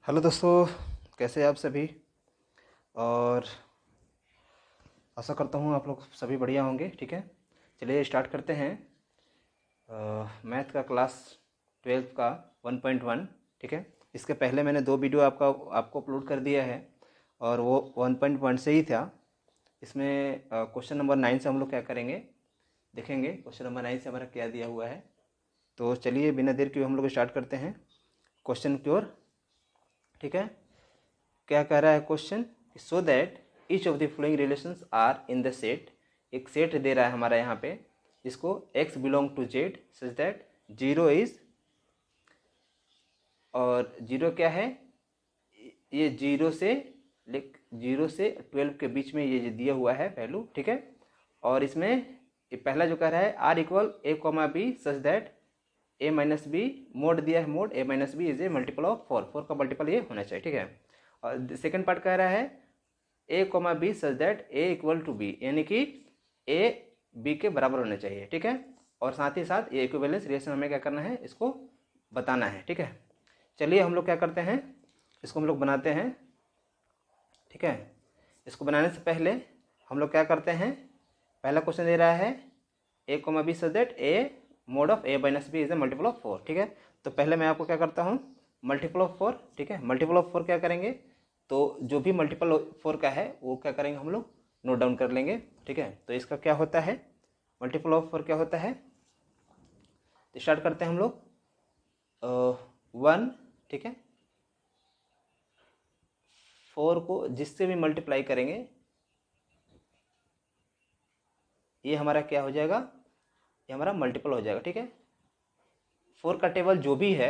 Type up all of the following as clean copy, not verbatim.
Hello दोस्तों, कैसे हैं आप सभी। और आशा करता हूँ आप लोग सभी बढ़िया होंगे। ठीक है, चलिए स्टार्ट करते हैं मैथ का क्लास 12 का 1.1। ठीक है, इसके पहले मैंने 2 वीडियो आपको अपलोड कर दिया है और वो 1.1 से ही था। इसमें क्वेश्चन नंबर 9 से हम लोग क्या करेंगे देखेंगे। क्वेश्चन नंबर 9 से हमारा क्या दिया हुआ है। तो चलिए बिना देर किए हम लोग स्टार्ट करते हैं क्वेश्चन की ओर। ठीक है, क्या कह रहा है question, so that each of the following relations are in the set. एक सेट दे रहा है हमारा यहाँ पे, इसको x belong to z such that 0 is, और 0 क्या है, ये 0 से 12 के बीच में ये जो दिया हुआ है वैल्यू। ठीक है, और इसमें ये पहला जो कह रहा है r equal a comma B such that a minus B, mod दिया है, mod a minus B is a multiple of 4 का मल्टीपल ये होना चाहिए। ठीक है, और सेकेंड पार्ट कह रहा है a comma B such that a equal to B, यानी कि a b के बराबर होना चाहिए। ठीक है, और साथ ही साथ ये इक्विवेलेंस रिलेशन हमें क्या करना है, इसको बताना है। ठीक है, चलिए हम लोग क्या करते हैं, इसको हम लोग बनाते हैं। ठीक है, इसको बनाने से पहले हम लोग क्या करते हैं, पहला क्वेश्चन दे रहा है a comma B such that a mod of a minus B is a multiple of 4। ठीक है, तो पहले मैं आपको क्या करता हूँ, मल्टीपल ऑफ 4। ठीक है, मल्टीपल ऑफ 4 क्या करेंगे, तो जो भी मल्टीपल 4 का है वो क्या करेंगे हम लोग नोट डाउन कर लेंगे। ठीक है, तो इसका क्या होता है, मल्टीपल ऑफ 4 क्या होता है, तो स्टार्ट करते हैं हम लोग 1। ठीक है, 4 को जिससे भी मल्टीप्लाई करेंगे ये हमारा क्या हो जाएगा, ये हमारा मल्टीपल हो जाएगा। ठीक है, 4 का टेबल जो भी है,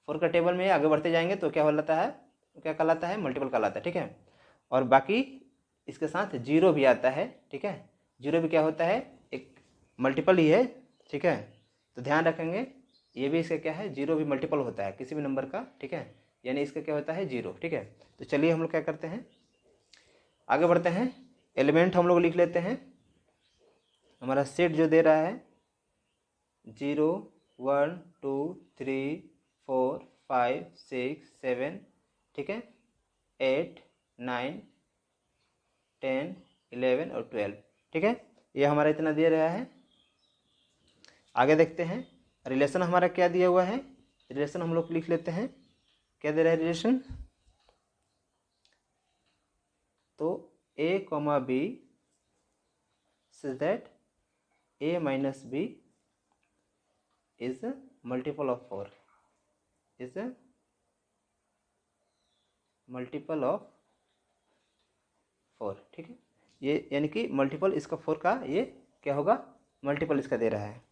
4 का टेबल में आगे बढ़ते जाएंगे तो क्या कहलाता है, क्या कहलाता है, मल्टीपल कहलाता है। ठीक है, और बाकी इसके साथ 0 भी आता है। ठीक है, 0 भी क्या होता है, एक मल्टीपल ही है। ठीक है, तो ध्यान रखेंगे ये भी इसका क्या है, 0 भी मल्टीपल होता है किसी भी नंबर का। ठीक है, यानी इसका क्या होता है 0। ठीक है, तो चलिए हम लोग क्या करते हैं, आगे बढ़ते हैं। एलिमेंट हम लोग लिख लेते हैं। हमारा सेट जो दे रहा है 0 1 2 3 4 5 6 7, ठीक है, 8 9 10 11 और 12। ठीक है, ये हमारा इतना दे रहा है। आगे देखते हैं रिलेशन हमारा क्या दिया हुआ है, रिलेशन हम लोग लिख लेते हैं। क्या दे रहा है रिलेशन, तो a comma B such that a minus B is multiple of 4, is multiple of 4। ठीक है, ये यानी कि मल्टीपल इसका 4 का ये क्या होगा, मल्टीपल इसका दे रहा है।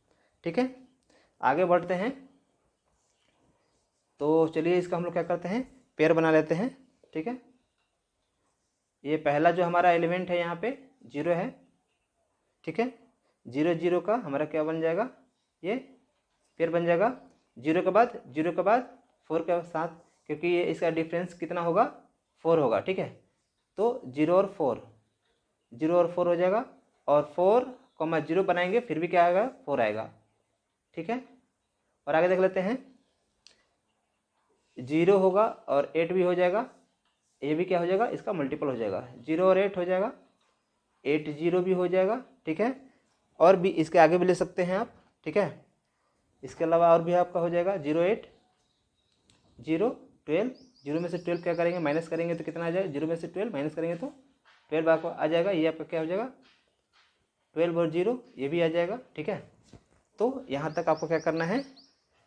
ठीक है, आगे बढ़ते हैं। तो चलिए इसका हम लोग क्या करते हैं, पेयर बना लेते हैं। ठीक है, ये पहला जो हमारा एलिमेंट है यहाँ पे 0 है। ठीक है, 0 0 का हमारा क्या बन जाएगा, ये पेयर बन जाएगा। 0 के बाद 0 के बाद 4 के साथ, क्योंकि ये इसका डिफरेंस कितना होगा, 4 होगा। ठीक है, तो 0 और 4, 0 और 4 हो जाएगा, और 4 कॉमा 0 बनाएंगे फिर भी क्या आएगा, 4 आएगा। ठीक है, और आगे देख लेते हैं, 0 होगा और 8 भी हो जाएगा, ये भी क्या हो जाएगा, इसका मल्टीपल हो जाएगा। 0 और 8 हो जाएगा, 8 0 भी हो जाएगा। ठीक है, और भी इसके आगे भी ले सकते हैं आप। ठीक है, इसके अलावा और भी आपका हो जाएगा 0 8 0 12, 0 में से 12 क्या करेंगे, माइनस करेंगे तो कितना आ जाएगा, 0 में से 12 माइनस करेंगे तो 12 आपको आ जाएगा। ये आपका क्या हो जाएगा, 12 और 0 ये भी आ जाएगा। ठीक है, तो यहाँ तक आपको क्या करना है,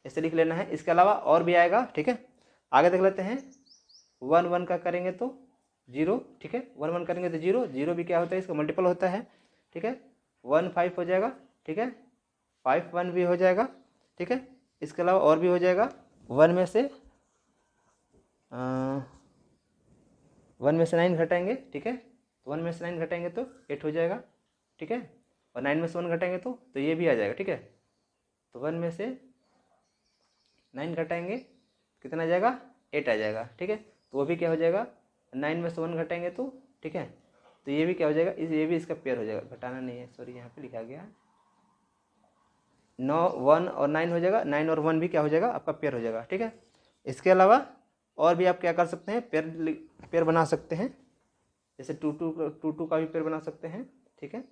ऐसे लिख लेना है। इसके अलावा और भी आएगा। ठीक है, आगे देख लेते हैं। 1 1 का करेंगे तो 0। ठीक है, 1 1 करेंगे तो 0, 0 भी क्या होता है, इसका मल्टीपल होता है। ठीक है, 1 5 हो जाएगा। ठीक है, 5 1 भी हो जाएगा। ठीक है, इसके अलावा और भी हो जाएगा। 1 में से 1 में से 9 घटाएंगे। ठीक है, तो 1 में से 9 घटाएंगे तो 8 हो जाएगा। ठीक है, और 9 में से 1 घटाएंगे तो ये भी आ जाएगा। ठीक है, तो 1 में से 9 घटाएंगे कितना आ जाएगा, 8 आ जाएगा। ठीक है, तो वो भी क्या हो जाएगा, 9 में से 1 घटाएंगे तो, ठीक है, तो ये भी क्या हो जाएगा, ये भी इसका पेयर हो जाएगा। घटाना नहीं है, सॉरी, यहाँ पे लिखा गया 9 1 और 9 हो जाएगा, 9 और 1 भी क्या हो जाएगा, आपका पेयर हो जाएगा। ठीक है, इसके अलावा और भी आप क्या कर सकते हैं, पेयर बना सकते हैं, जैसे 2 का भी पेयर बना सकते हैं, ठीक है।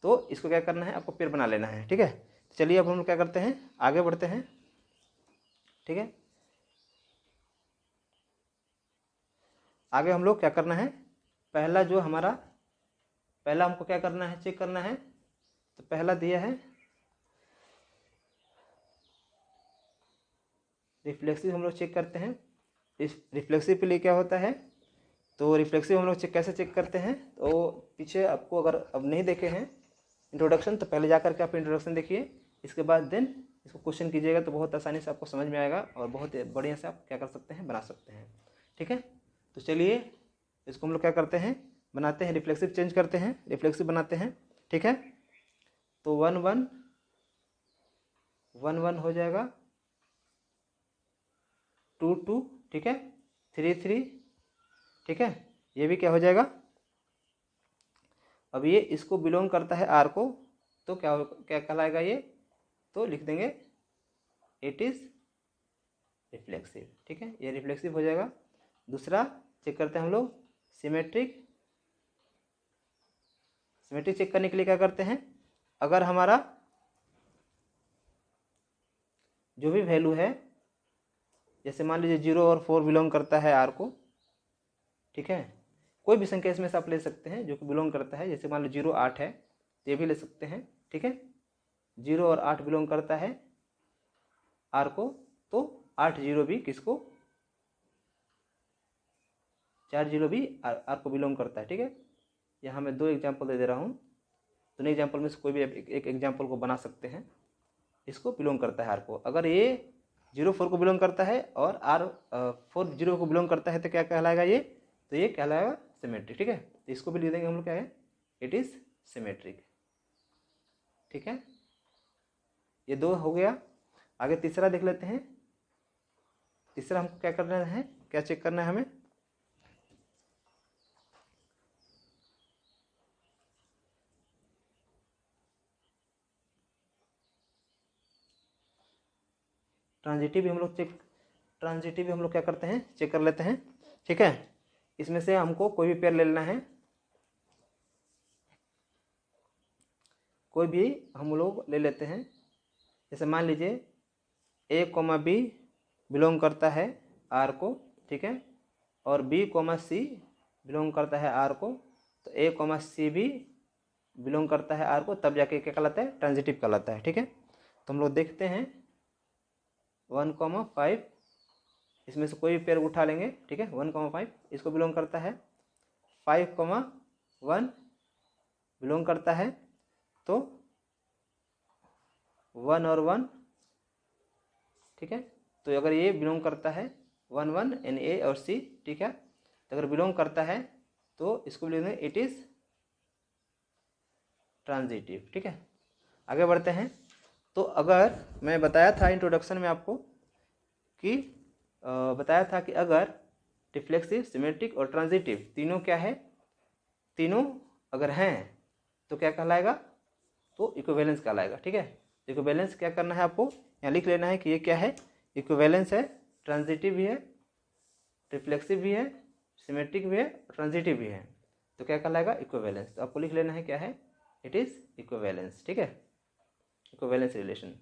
तो इसको क्या करना है, आपको पेयर बना लेना है, ठीक है। तो चलिए अब हम लोग क्या करते हैं, आगे बढ़ते हैं, ठीक है। आगे हम लोग क्या करना है, पहला हमको क्या करना है, चेक करना है। तो पहला दिया है रिफ्लेक्सिव, हम लोग चेक करते हैं। इस रिफ्लेक्सिव के लिए क्या होता है, तो रिफ्लेक्सिव हम लोग कैसे चेक करते हैं, तो पीछे आपको अगर अब नहीं देखे हैं इंट्रोडक्शन, तो पहले जा करके आप इंट्रोडक्शन देखिए, इसके बाद देन इसको क्वेश्चन कीजिएगा, तो बहुत आसानी से आपको समझ में आएगा और बहुत बढ़िया से आप क्या कर सकते हैं, बना सकते हैं, ठीक है। तो चलिए इसको हम लोग क्या करते हैं, बनाते हैं, रिफ्लेक्सिव चेंज करते हैं, रिफ्लेक्सिव बनाते हैं, ठीक है। तो 1 1 1 1 हो जाएगा, 2 2, ठीक है, 3 3, ठीक है। ये भी क्या हो जाएगा, अब ये इसको बिलोंग करता है आर को, तो क्या कहलाएगा ये, तो लिख देंगे इट इज रिफ्लेक्सिव, ठीक है, ये रिफ्लेक्सिव हो जाएगा। दूसरा चेक करते हैं हम लोग सिमेट्रिक चेक करने के लिए क्या करते हैं, अगर हमारा जो भी वैल्यू है, जैसे मान लीजिए 0 और 4 बिलोंग करता है आर को, ठीक है, कोई भी संख्या इसमें से आप ले सकते हैं जो कि बिलोंग करता है, जैसे मान लो 0 8 है, तो ये भी ले सकते हैं, ठीक है। 0 और 8 बिलोंग करता है आर को, तो 8 0 भी किसको, 4 0 भी आर को बिलोंग करता है, ठीक है। यहाँ मैं 2 एग्जाम्पल दे रहा हूँ, दोनों एग्जाम्पल में से कोई भी एक एग्जाम्पल को बना सकते हैं, इसको बिलोंग करता है आर को। अगर ये 0 4 को बिलोंग करता है और आर 4 0 को बिलोंग करता है, तो क्या कहलाएगा ये, तो ये कहलाएगा सिमेट्रिक, ठीक है। तो इसको भी लिख देंगे हम लोग, क्या है, इट इज सिमेट्रिक, ठीक है। ये 2 हो गया। आगे तीसरा देख लेते हैं। तीसरा हमको क्या करना है, क्या चेक करना है हमें, ट्रांजिटिव भी हम लोग क्या करते हैं, चेक कर लेते हैं, ठीक है। इसमें से हमको कोई भी पेयर ले लेना है, कोई भी हम लोग ले लेते हैं, जैसे मान लीजिए a, b बिलोंग करता है आर को, ठीक है, और b, c बिलोंग करता है आर को, तो a, c भी बिलोंग करता है आर को, तब जाके क्या कहलाता है, ट्रांजिटिव कहलाता है, ठीक है। तो हम लोग देखते हैं 1 5, इसमें से कोई भी पेयर उठा लेंगे, ठीक है। 1 5 इसको बिलोंग करता है, 5 1 बिलोंग करता है, तो 1 और 1, ठीक है। तो अगर ये बिलोंग करता है 1 1 एन ए और सी, ठीक है, तो अगर बिलोंग करता है तो इसको लिख देंगे इट इज ट्रांजिटिव, ठीक है। आगे बढ़ते हैं। तो अगर मैं बताया था इंट्रोडक्शन में आपको कि बताया था कि अगर रिफ्लेक्सिव, सिमेट्रिक और ट्रांजिटिव तीनों क्या है, तीनों अगर हैं तो क्या कहलाएगा, तो इक्विवेलेंस कहलाएगा, ठीक है। इक्विवेलेंस क्या करना है आपको, यहाँ लिख लेना है कि ये क्या है, इक्विवेलेंस है, ट्रांजिटिव भी है, रिफ्लेक्सिव भी है, सिमेट्रिक भी है, ट्रांजिटिव भी है, तो क्या कहलाएगा, इक्विवेलेंस। तो आपको लिख लेना है क्या है, इट इज इक्विवेलेंस, ठीक है, इक्विवेलेंस रिलेशन।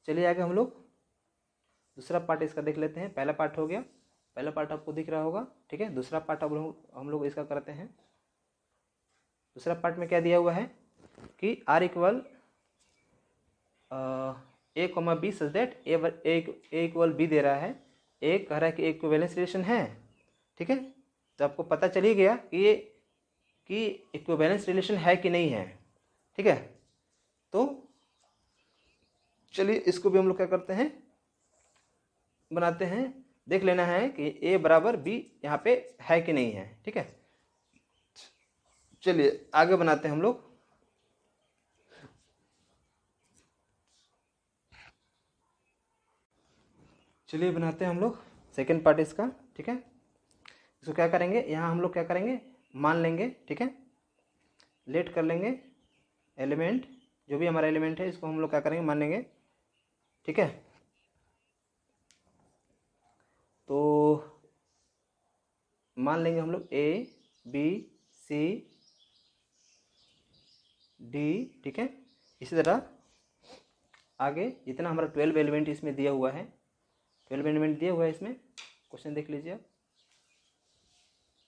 चलिए आगे हम लोग दूसरा पार्ट इसका देख लेते हैं। पहला पार्ट हो गया, पहला पार्ट आपको दिख रहा होगा, ठीक है। दूसरा पार्ट अब हम लोग इसका करते हैं। दूसरा पार्ट में क्या दिया हुआ है कि R equal A comma B such that A equal B दे रहा है, ए कह रहा है कि इक्विवेलेंस रिलेशन है, ठीक है। तो आपको पता चल ही गया कि ये कि इक्विवेलेंस रिलेशन है कि नहीं है, ठीक है। तो चलिए इसको भी हम लोग क्या करते हैं, बनाते हैं, देख लेना है कि ए बराबर बी यहाँ पे है कि नहीं है, ठीक है। चलिए आगे बनाते हैं हम लोग। चलिए बनाते हैं हम लोग सेकेंड पार्ट इसका, ठीक है। इसको क्या करेंगे, यहाँ हम लोग क्या करेंगे, मान लेंगे, ठीक है, लेट कर लेंगे एलिमेंट, जो भी हमारा एलिमेंट है इसको हम लोग क्या करेंगे, मान लेंगे, ठीक है। तो मान लेंगे हम लोग ABCD, ठीक है। इसी तरह आगे जितना हमारा 12 एलिमेंट इसमें दिया हुआ है, 12 एलिमेंट दिया हुआ है इसमें, क्वेश्चन देख लीजिए आप।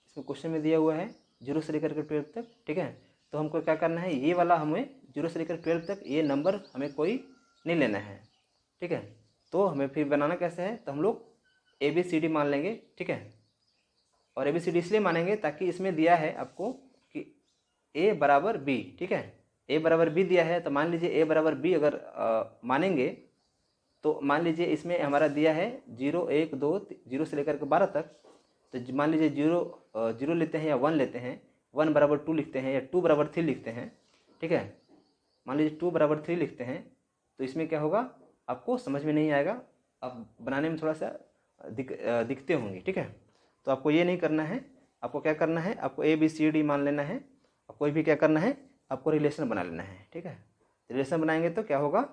इसमें क्वेश्चन में दिया हुआ है 0 से लेकर के 12 तक, ठीक है। तो हमको क्या करना है, ये वाला हमें 0 से लेकर 12 तक ये नंबर हमें कोई नहीं लेना है, ठीक है। तो हमें फिर बनाना कैसे है, तो हम लोग ABCD मान लेंगे, ठीक है। और ABCD इसलिए मानेंगे ताकि इसमें दिया है आपको कि A बराबर B, ठीक है। A बराबर B दिया है, तो मान लीजिए A बराबर B अगर मानेंगे तो मान लीजिए इसमें हमारा दिया है 0 1 2 0 से लेकर के 12 तक। तो मान लीजिए 0 लेते हैं या 1 लेते हैं, 1 बराबर 2 लिखते हैं या 2 बराबर 3 लिखते हैं, ठीक है। मान लीजिए 2 बराबर 3 लिखते हैं, तो इसमें क्या होगा आपको समझ में नहीं आएगा, आप बनाने में थोड़ा सा दिखते होंगे, ठीक है। तो आपको ये नहीं करना है, आपको क्या करना है, आपको ABCD मान लेना है। और कोई भी क्या करना है, आपको रिलेशन बना लेना है, ठीक है। रिलेशन बनाएंगे तो क्या होगा,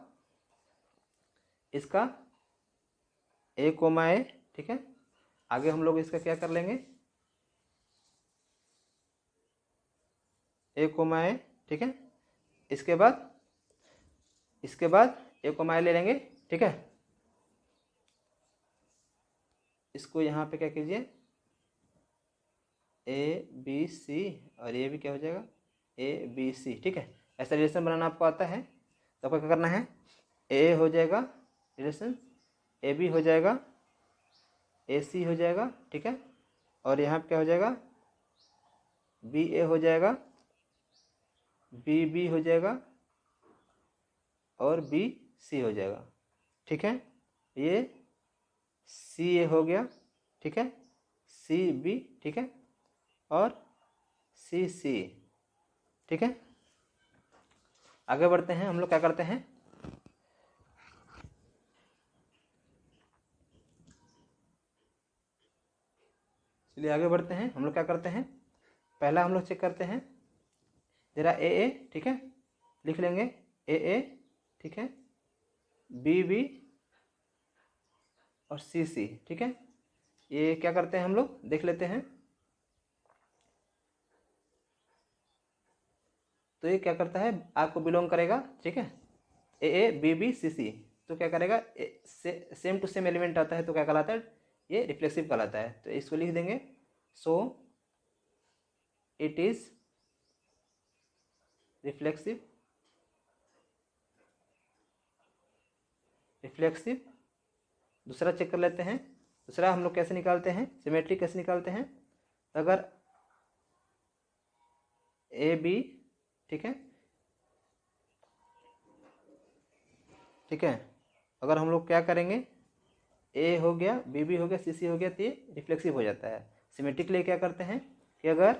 इसका A, ठीक है। आगे हम लोग इसका क्या कर लेंगे, A, ठीक है। इसके बाद A, ले लेंगे, ठीक है। इसको यहाँ पे क्या कीजिए, ABC, और ये भी क्या हो जाएगा ABC, ठीक है। ऐसा रिलेशन बनाना आपको आता है। तो आपको क्या करना है, A हो जाएगा रिलेशन, AB हो जाएगा, AC हो जाएगा, ठीक है। और यहाँ पे क्या हो जाएगा, BA हो जाएगा, BB हो जाएगा, और BC हो जाएगा, ठीक है। ये CA हो गया, ठीक है, CB, ठीक है, और CC, ठीक है। आगे बढ़ते हैं, हम लोग क्या करते हैं, चलिए आगे बढ़ते हैं। हम लोग क्या करते हैं, पहला हम लोग चेक करते हैं जरा AA, ठीक है, लिख लेंगे AA, ठीक है, BB और CC, ठीक है। ये क्या करते हैं हम लोग देख लेते हैं। तो ये क्या करता है, आपको बिलोंग करेगा, ठीक है, AA BB CC। तो क्या करेगा, सेम टू सेम एलिमेंट आता है, तो क्या कहलाता है, ये रिफ्लेक्सिव कहलाता है। तो इसको लिख देंगे, सो इट इज रिफ्लेक्सिव, दूसरा चेक कर लेते हैं। दूसरा हम लोग कैसे निकालते हैं, सिमेट्री कैसे निकालते हैं, अगर AB, ठीक है, अगर हम लोग क्या करेंगे, A हो गया, BB हो गया, CC हो गया, तो ये रिफ्लेक्सिव हो जाता है। सिमेट्री के लिए क्या करते हैं कि अगर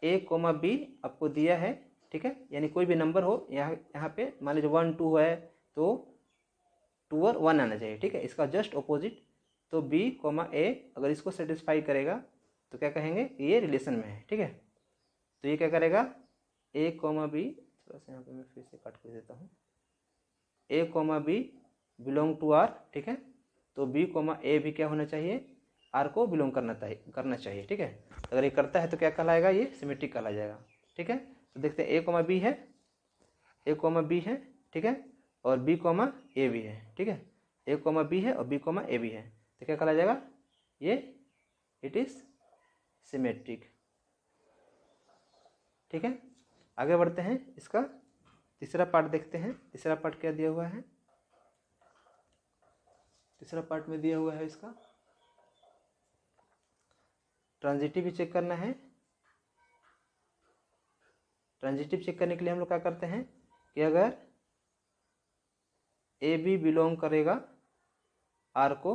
A, B आपको दिया है, ठीक है, यानी कोई भी नंबर हो, यहाँ पे मान लीजिए 1 2 है, तो 2 और 1 आना चाहिए, ठीक है। इसका जस्ट अपोजिट, तो B, A अगर इसको सेटिस्फाई करेगा तो क्या कहेंगे, ये रिलेशन में है, ठीक है। तो ये क्या करेगा, A, B, थोड़ा सा यहाँ पे मैं फिर से काट कर देता हूँ, A, B belong to R, ठीक है। तो B, A भी क्या होना चाहिए, R को बिलोंग करना चाहिए, ठीक है। अगर ये करता है तो क्या कहलाएगा, ये सिमेट्रिक कहला जाएगा, ठीक है। तो देखते हैं A, B है, A, B है, ठीक है, और B, A भी है, ठीक है। A, B है और B, A भी है, तो क्या कहला जाएगा, ये इट इज सिमेट्रिक, ठीक है। आगे बढ़ते हैं, इसका तीसरा पार्ट देखते हैं। तीसरा पार्ट क्या दिया हुआ है, तीसरा पार्ट में दिया हुआ है इसका ट्रांजिटिव भी चेक करना है। ट्रांजिटिव चेक करने के लिए हम लोग क्या करते हैं कि अगर AB बिलोंग करेगा R को,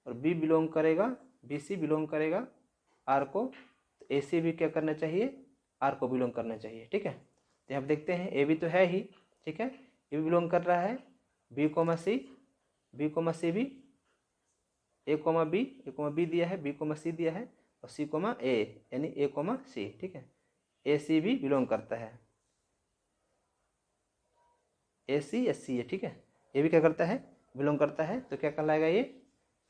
और B बिलोंग करेगा, BC बिलोंग करेगा R को, तो AC भी क्या करना चाहिए, R को बिलोंग करना चाहिए, ठीक है। तो यहाँ देखते हैं AB तो है ही, ठीक है, ये भी बिलोंग कर रहा है, B, C, B, C भी, A, B दिया है, B, C दिया है, और C, A यानी A, C, ठीक है। AC भी बिलोंग करता है, AC या C है, ठीक है। ये भी क्या करता है, बिलोंग करता है, तो क्या कहलाएगा, ये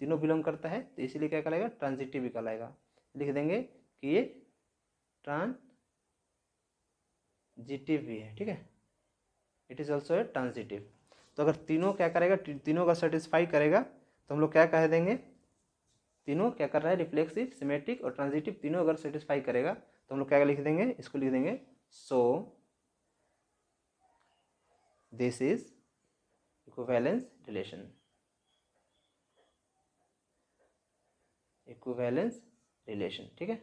तीनों बिलोंग करता है, तो इसीलिए क्या कहलाएगा, ट्रांजिटिव भी कहलाएगा। लिख देंगे कि ये ट्रांजिटिव भी है, ठीक है, it is also a transitive. तो अगर तीनों क्या करेगा, तीनों का सेटिस्फाई करेगा तो हम लोग क्या कह देंगे, तीनों क्या कर रहा है, रिफ्लेक्सिव, सिमेट्रिक और ट्रांजिटिव तीनों अगर सेटिस्फाई करेगा तो हम लोग क्या लिख देंगे, इसको लिख देंगे so this is equivalence relation. Equivalence relation, ठीक है,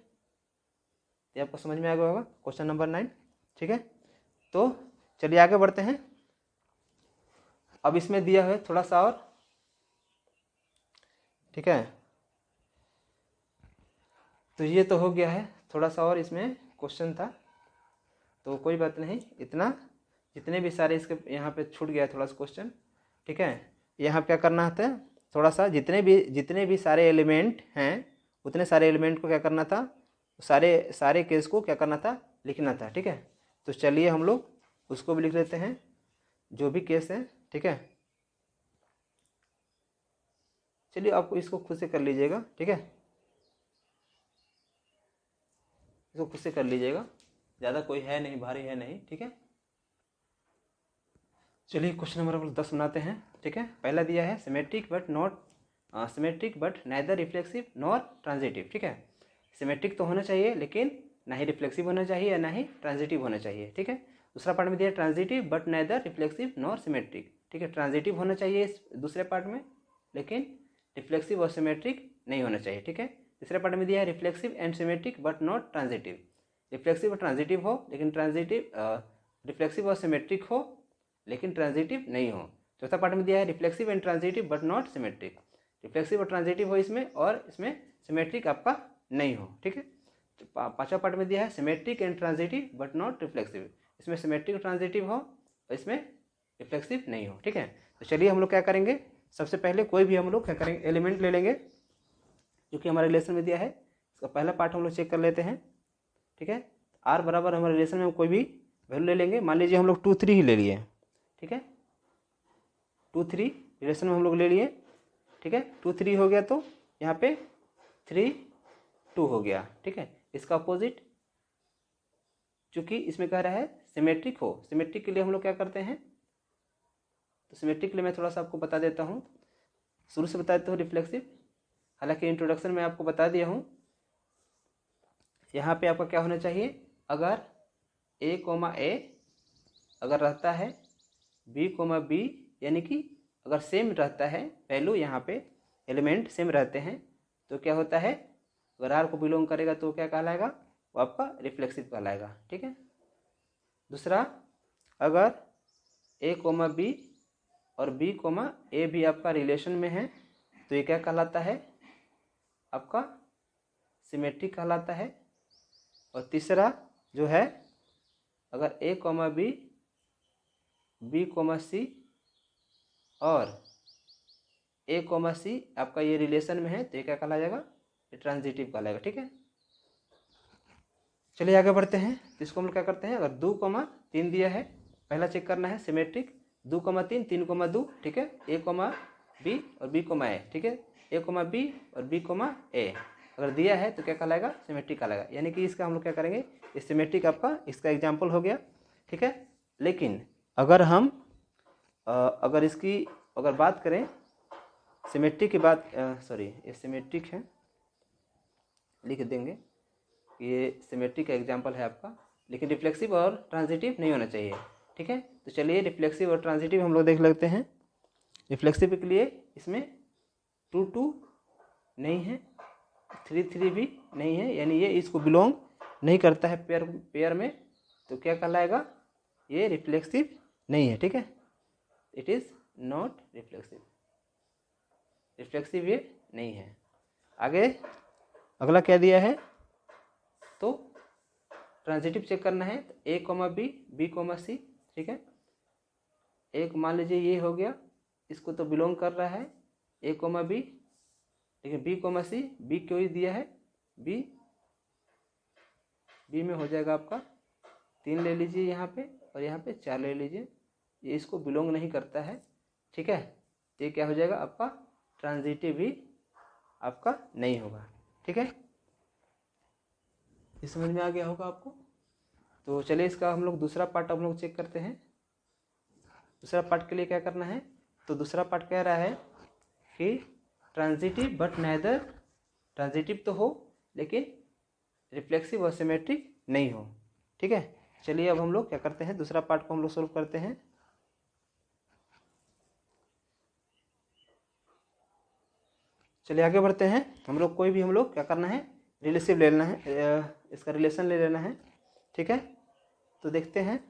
ये आपको समझ में आ गया होगा, क्वेश्चन नंबर 9, ठीक है। तो चलिए आगे बढ़ते हैं। अब इसमें दिया है थोड़ा सा और, ठीक है, तो ये तो हो गया है, थोड़ा सा और इसमें क्वेश्चन था, तो कोई बात नहीं, इतना जितने भी सारे इसके यहाँ पे छूट गया थोड़ा सा क्वेश्चन, ठीक है। यहाँ क्या करना था, थोड़ा सा जितने भी सारे एलिमेंट हैं उतने सारे एलिमेंट को क्या करना था, सारे केस को क्या करना था, लिखना था, ठीक है। तो चलिए हम लोग उसको भी लिख लेते हैं, जो भी केस है, ठीक है। चलिए आपको इसको खुद से कर लीजिएगा, ठीक है, इसको खुद से कर लीजिएगा, ज़्यादा कोई है नहीं, भारी है नहीं, ठीक है। चलिए क्वेश्चन नंबर 10 बनाते हैं, ठीक है। पहला दिया है symmetric but neither reflexive nor transitive, ठीक है। सिमेट्रिक तो होना चाहिए लेकिन ना ही रिफ्लेक्सिव होना चाहिए ना ही ट्रांजिटिव होना चाहिए, ठीक है। दूसरा पार्ट में दिया transitive but neither reflexive nor symmetric, ठीक है। ट्रांजिटिव होना चाहिए इस दूसरे पार्ट में, लेकिन रिफ्लेक्सिव और सिमेट्रिक नहीं होना चाहिए, ठीक है। तीसरे पार्ट में दिया है reflexive and symmetric but not transitive, reflexive और ट्रांजिटिव हो लेकिन रिफ्लेक्सिव और सिमेट्रिक हो लेकिन ट्रांजिटिव नहीं हो। चौथा पार्ट में दिया है reflexive and transitive but not symmetric, reflexive और ट्रांजिटिव हो इसमें और इसमें सिमेट्रिक आपका नहीं हो, ठीक है। तो पांचवा पार्ट में दिया है symmetric and transitive but not reflexive, इसमें सिमेट्रिक और ट्रांजिटिव हो और इसमें रिफ्लेक्सिव नहीं हो, ठीक है। तो चलिए हम लोग क्या करेंगे, सबसे पहले कोई भी हम लोग क्या करेंगे, एलिमेंट ले लेंगे जो कि हमारे रिलेशन में दिया है। इसका पहला पार्ट हम लोग चेक कर लेते हैं, ठीक है। आर बराबर हमारे रिलेशन में कोई भी वैल्यू ले लेंगे, मान लीजिए हम लोग 2 3 ही ले लिए, ठीक है। 2 3 रिलेशन में हम लोग ले लिए, ठीक है। 2 3 हो गया तो यहाँ पे 3 2 हो गया, ठीक है। इसका अपोजिट चूंकि इसमें कह रहा है सिमेट्रिक हो, सिमेट्रिक के लिए हम लोग क्या करते हैं, तो सिमेट्रिक के लिए मैं थोड़ा सा आपको बता देता हूँ, शुरू से बता देता हूँ रिफ्लेक्सिव, हालांकि इंट्रोडक्शन में आपको बता दिया हूँ। यहाँ पे आपका क्या होना चाहिए, अगर a, a अगर रहता है b, b यानी कि अगर सेम रहता है वैल्यू, यहाँ पे एलिमेंट सेम रहते हैं तो क्या होता है, अगर r को बिलोंग करेगा तो क्या कहलाएगा, वो आपका रिफ्लेक्सिव कहलाएगा, ठीक है। दूसरा, अगर a, b और b, a भी आपका रिलेशन में है तो ये क्या कहलाता है, आपका सिमेट्रिक कहलाता है। और तीसरा जो है, अगर a, b, b, c और a, c आपका ये रिलेशन में है तो ये क्या कहला जाएगा, ये ट्रांजिटिव कहलाएगा, ठीक है। चलिए आगे बढ़ते हैं। तो इसको हम लोग क्या करते हैं, अगर 2, 3 दिया है, पहला चेक करना है सिमेट्रिक, 2, 3, 3, 2, ठीक है, a, b और b, a, ठीक है, a, b और b, a अगर दिया है तो क्या कहलाएगा, सिमेट्रिक कहलाएगा। यानी कि इसका हम लोग क्या करेंगे, ये सिमेट्रिक आपका इसका एग्जाम्पल हो गया, ठीक है। लेकिन अगर हम अगर इसकी अगर बात करें सिमेट्रिक की बात, सॉरी ये सिमेट्रिक है, लिख देंगे ये सिमेट्रिक का एग्जाम्पल है आपका, लेकिन रिफ्लेक्सिव और ट्रांजिटिव नहीं होना चाहिए, ठीक है। तो चलिए रिफ्लेक्सिव और ट्रांजिटिव हम लोग देख लेते हैं। रिफ्लेक्सिव के लिए इसमें 2 2 नहीं है, 3 3 भी नहीं है, यानी ये इसको बिलोंग नहीं करता है पेयर में, तो क्या कहलाएगा, ये रिफ्लेक्सिव नहीं है, ठीक है, it is not reflexive, reflexive ये नहीं है। आगे अगला क्या दिया है, तो ट्रांजिटिव चेक करना है, तो a, b, b, c, ठीक है। एक मान लीजिए ये हो गया, इसको तो बिलोंग कर रहा है a, b, लेकिन b, c, b क्यों ही दिया है, b में हो जाएगा आपका 3 ले लीजिए यहाँ पे और यहाँ पे 4 ले लीजिए, ये इसको बिलोंग नहीं करता है, ठीक है। ये क्या हो जाएगा आपका ट्रांजिटिव ही आपका नहीं होगा। ठीक है, ये समझ में आ गया होगा आपको। तो चलिए इसका हम लोग दूसरा पार्ट हम लोग चेक करते हैं। दूसरा पार्ट के लिए क्या करना है, तो दूसरा पार्ट कह रहा है कि ट्रांजिटिव बट नाइदर, ट्रांजिटिव तो हो लेकिन रिफ्लेक्सिव और सिमेट्रिक नहीं हो। ठीक है, चलिए अब हम लोग क्या करते हैं, दूसरा पार्ट को हम लोग सोल्व करते हैं। चलिए आगे बढ़ते हैं। हम लोग कोई भी हम लोग क्या करना है, रिलेटिव ले लेना है, इसका रिलेशन ले लेना है। ठीक है, तो देखते हैं,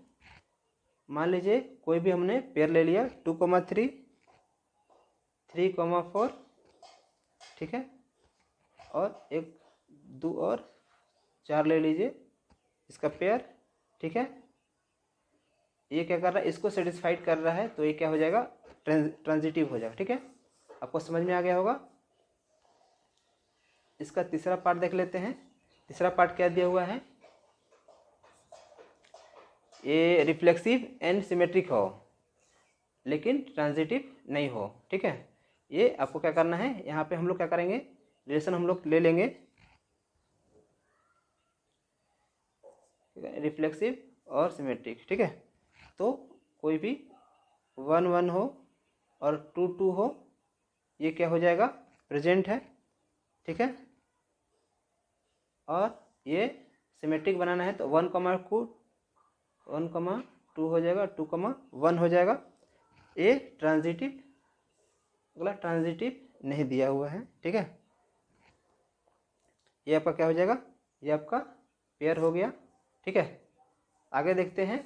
मान लीजिए कोई भी हमने पेयर ले लिया 2,3, 3,4, ठीक है, और 1, 2 और 4 ले लीजिए इसका पेयर। ठीक है, ये क्या कर रहा है, इसको सेटिस्फाइड कर रहा है, तो ये क्या हो जाएगा, ट्रांजिटिव हो जाएगा। ठीक है, आपको समझ में आ गया होगा। इसका तीसरा पार्ट देख लेते हैं। तीसरा पार्ट क्या दिया हुआ है, ये रिफ्लेक्सिव एंड सिमेट्रिक हो लेकिन ट्रांजिटिव नहीं हो। ठीक है, ये आपको क्या करना है, यहाँ पे हम लोग क्या करेंगे, रिलेशन हम लोग ले लेंगे, रिफ्लेक्सिव और सिमेट्रिक। ठीक है, तो कोई भी 1, 1 हो और 2, 2 हो, ये क्या हो जाएगा, प्रेजेंट है। ठीक है, और ये सिमेट्रिक बनाना है तो 1,2 हो जाएगा, 2,1 हो जाएगा। ये ट्रांजिटिव, अगला ट्रांजिटिव नहीं दिया हुआ है। ठीक है, ये आपका क्या हो जाएगा, ये आपका पेयर हो गया। ठीक है, आगे देखते हैं,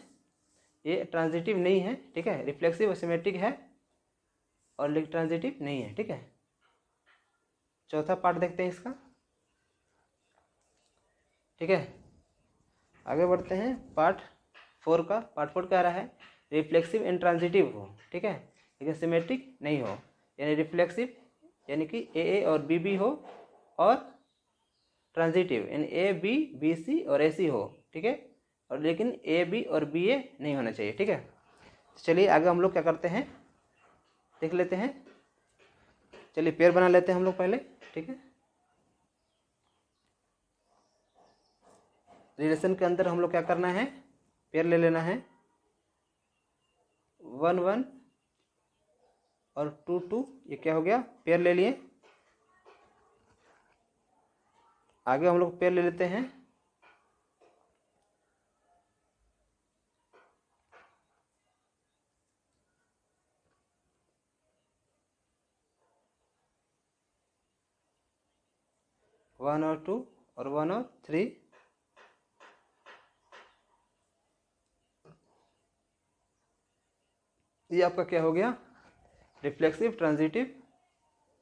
ये ट्रांजिटिव नहीं है। ठीक है, रिफ्लेक्सिव और सिमेट्रिक है और लेकिन ट्रांजिटिव नहीं है। ठीक है, चौथा पार्ट देखते हैं इसका। ठीक है, आगे बढ़ते हैं पार्ट 4 का। पार्ट 4 कह रहा है रिफ्लेक्सिव एंड ट्रांजिटिव हो। ठीक है, लेकिन सिमेट्रिक नहीं हो, यानी रिफ्लेक्सिव यानी कि ए और बी हो, और ट्रांजिटिव यानी ए बी सी और ए सी हो। ठीक है, और लेकिन ए बी और बी ए नहीं होना चाहिए। ठीक है, चलिए आगे हम लोग क्या करते हैं, देख लेते हैं। चलिए पेयर बना लेते हैं हम लोग पहले। ठीक है, रिलेशन के अंदर हम लोग क्या करना है, पेयर ले लेना है, 1, 1 और 2, 2, ये क्या हो गया, पेयर ले लिए। आगे हम लोग पेयर ले लेते हैं, वन और 2 और 1 और 3। ये आपका क्या हो गया, रिफ्लेक्सिव, ट्रांजिटिव,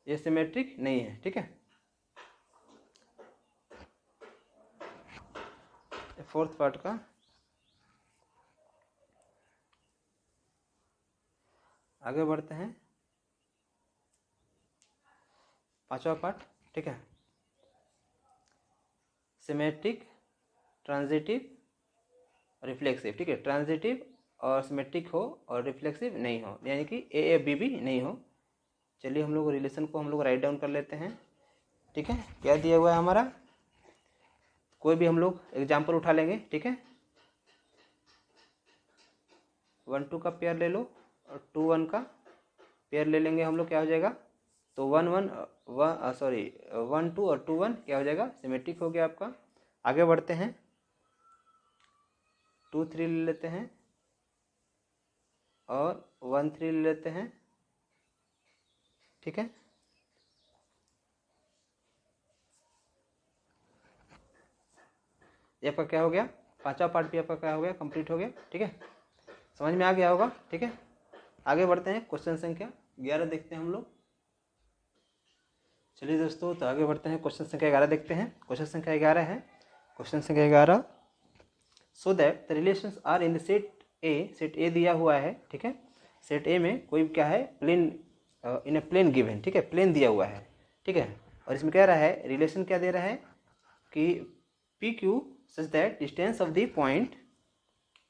ये सिमेट्रिक नहीं है। ठीक है, फोर्थ पार्ट का आगे बढ़ते हैं, पांचवा पार्ट। ठीक है, सिमेट्रिक, ट्रांजिटिव, रिफ्लेक्सिव। ठीक है, ट्रांजिटिव और सिमेट्रिक हो और रिफ्लेक्सिव नहीं हो, यानी कि ए बी भी नहीं हो। चलिए हम लोग रिलेशन को हम लोग राइट डाउन कर लेते हैं। ठीक है, क्या दिया हुआ है हमारा, कोई भी हम लोग एग्जाम्पल उठा लेंगे। ठीक है, 1, 2 का पेयर ले लो और 2, 1 का पेयर ले लेंगे हम लोग, क्या हो जाएगा, तो 1, 1 1, 2 और 2, 1 क्या हो जाएगा, सिमेट्रिक हो गया आपका। आगे बढ़ते हैं, 2, 3 ले लेते हैं और 1, 3 ले लेते हैं। ठीक है, ये आपका क्या हो गया, पांचवा पार्ट भी आपका क्या हो गया, कंप्लीट हो गया। ठीक है, समझ में आ गया होगा। ठीक है, आगे बढ़ते हैं, क्वेश्चन संख्या 11 देखते हैं हम लोग। चलिए दोस्तों, तो आगे बढ़ते हैं, क्वेश्चन संख्या 11 देखते हैं। क्वेश्चन संख्या 11 है, क्वेश्चन संख्या 11, so that the relations are in the set A. Set A दिया हुआ है। ठीक है, सेट ए में कोई क्या है, प्लेन, इन ए प्लेन गिवन। ठीक है, प्लेन दिया हुआ है। ठीक है, और इसमें कह रहा है, रिलेशन क्या दे रहा है कि P Q such that distance of the point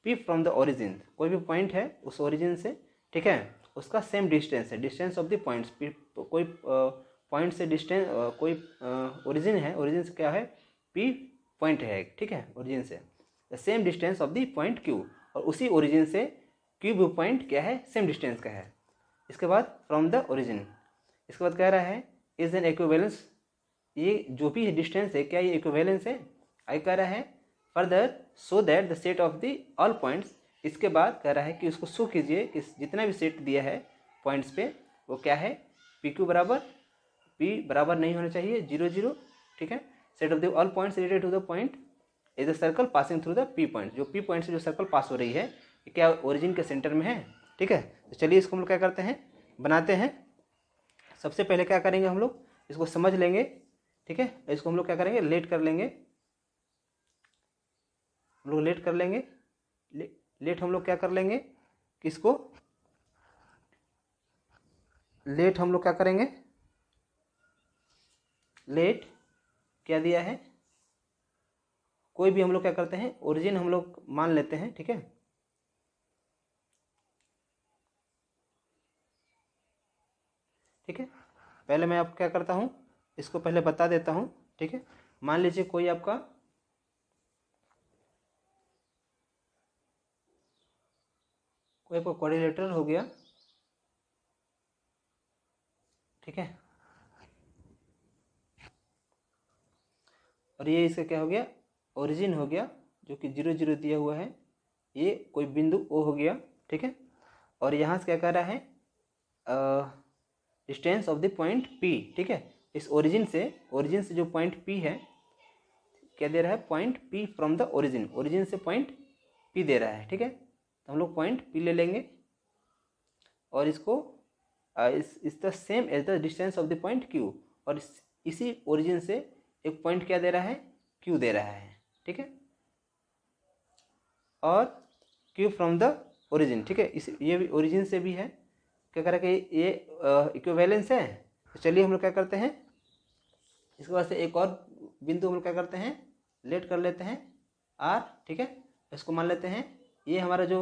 P from the origin, कोई भी पॉइंट है उस ओरिजिन से, ठीक है, उसका सेम डिस्टेंस है, डिस्टेंस ऑफ द पॉइंट्स, कोई पॉइंट से डिस्टेंस कोई ओरिजिन है, ओरिजिन से क्या है पी पॉइंट है, ठीक है, ओरिजिन से the same distance of the point Q, और उसी ओरिजिन से क्यू व्यू पॉइंट क्या है सेम डिस्टेंस का है। इसके बाद फ्रॉम द ओरिजिन, इसके बाद कह रहा है इज एन इक्विवेलेंस, ये जो भी डिस्टेंस है क्या ये इक्विवेलेंस है। आई कह रहा है further so that the set of the all points, इसके बाद कह रहा है कि उसको शो कीजिए कि जितना भी सेट दिया है पॉइंट्स पे वो क्या है पी क्यू बराबर, पी बराबर नहीं होना चाहिए 0 0, ठीक है। Set of the all points related to the point is the circle passing through the P point, जो पी पॉइंट से जो सर्कल पास हो रही है ये क्या ओरिजिन के सेंटर में है, ठीक है। तो चलिए इसको हम लोग क्या करते हैं बनाते हैं। सबसे पहले क्या करेंगे हम लोग इसको समझ लेंगे, ठीक है। इसको हम लोग क्या करेंगे लेट कर लेंगे, हम लोग लेट कर लेंगे, लेट हम लोग क्या कर लेंगे किसको लेट हम लोग क्या करेंगे, लेट क्या दिया है कोई भी हम लोग क्या करते हैं ओरिजिन हम लोग मान लेते हैं, ठीक है। ठीक है, पहले मैं आपको क्या करता हूँ इसको पहले बता देता हूँ, ठीक है। मान लीजिए कोई आपका कोऑर्डिनेटर हो गया, ठीक है, और ये इसका क्या हो गया ओरिजिन हो गया जो कि 0 0 दिया हुआ है, ये कोई बिंदु ओ हो गया, ठीक है। और यहाँ से क्या कर रहा है distance of the point P, ठीक है। इस ओरिजिन से जो पॉइंट पी है क्या दे रहा है point P from the origin, origin से पॉइंट पी दे रहा है, ठीक है। तो हम लोग पॉइंट पी ले लेंगे और इसको इस the same as the distance of the point Q, और इसी ओरिजिन से एक पॉइंट क्या दे रहा है क्यू दे रहा है, ठीक है, और क्यू फ्रॉम द ओरिजिन, ठीक है। इस ये भी ओरिजिन से भी है, क्या कह रहा है कि ये इक्विवेलेंस है। तो चलिए हम लोग क्या करते हैं इसके बाद से एक और बिंदु हम लोग क्या करते हैं लेट कर लेते हैं आर, ठीक है। इसको मान लेते हैं ये हमारा जो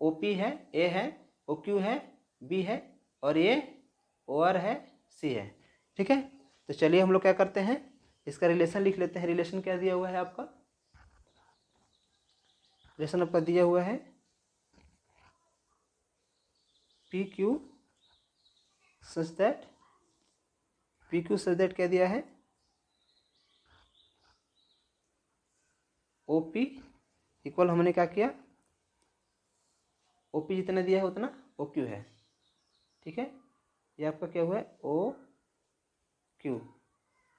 ओ पी है ए है, ओ क्यू है बी है, और ये ओ आर है सी है, ठीक है। तो चलिए हम लोग क्या करते हैं इसका रिलेशन लिख लेते हैं। रिलेशन क्या दिया हुआ है आपका, रिलेशन आपका दिया हुआ है P Q such that, P Q such that क्या दिया है ओ पी इक्वल, हमने क्या किया ओ पी जितना दिया है उतना ओ क्यू है, ठीक है। ये आपका क्या हुआ है ओ क्यू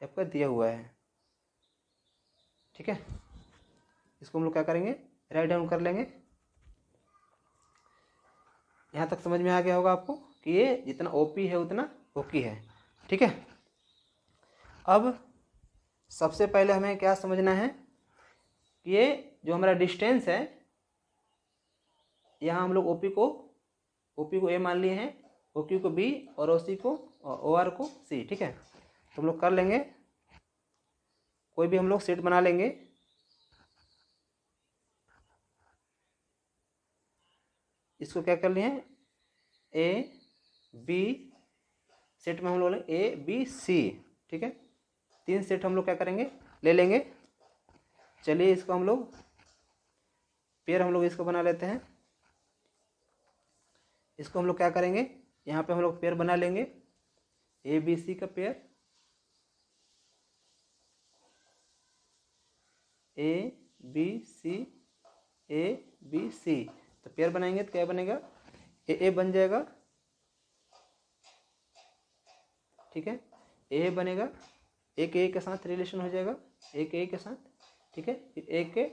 आपका दिया हुआ है, ठीक है। इसको हम लोग क्या करेंगे राइट डाउन कर लेंगे। यहाँ तक समझ में आ गया होगा आपको कि ये जितना ओपी है उतना ओकी है, ठीक है। अब सबसे पहले हमें क्या समझना है कि ये जो हमारा डिस्टेंस है यहाँ हम लोग ओपी को ए मान लिए हैं, ओ क्यू को बी और ओ सी को ओ आर को सी, ठीक है। तो हम लोग कर लेंगे कोई भी हम लोग सेट बना लेंगे, इसको क्या कर लिए ए बी सेट में हम लोग ए बी सी, ठीक है। 3 सेट हम लोग क्या करेंगे ले लेंगे। चलिए इसको हम लोग पेयर हम लोग इसको बना लेते हैं। इसको हम लोग क्या करेंगे यहाँ पे हम लोग पेयर बना लेंगे ए बी सी का pair, A B C A B C, तो पेयर बनाएंगे तो क्या बनेगा ए बन जाएगा, ठीक है। ए बनेगा एक ए के साथ रिलेशन हो जाएगा, एक ए के साथ, ठीक है। फिर ए के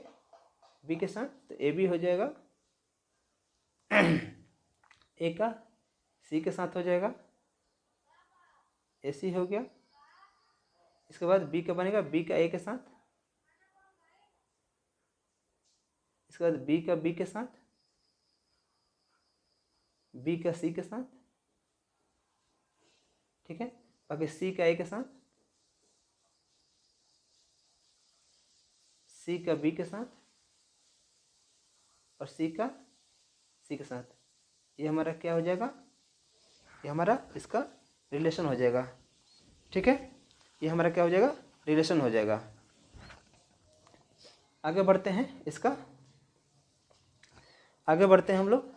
बी के साथ तो ए बी हो जाएगा ए का सी के साथ हो जाएगा ए सी हो गया। इसके बाद बी का बनेगा बी का ए के साथ, इसके बाद बी का बी के साथ, बी का सी के साथ, ठीक है। बाकी सी का ए के साथ, सी का बी के साथ और सी का सी के साथ। ये हमारा क्या हो जाएगा ये हमारा इसका रिलेशन हो जाएगा, ठीक है, ये हमारा क्या हो जाएगा, रिलेशन हो जाएगा। आगे बढ़ते हैं, इसका आगे बढ़ते हैं हम लोग।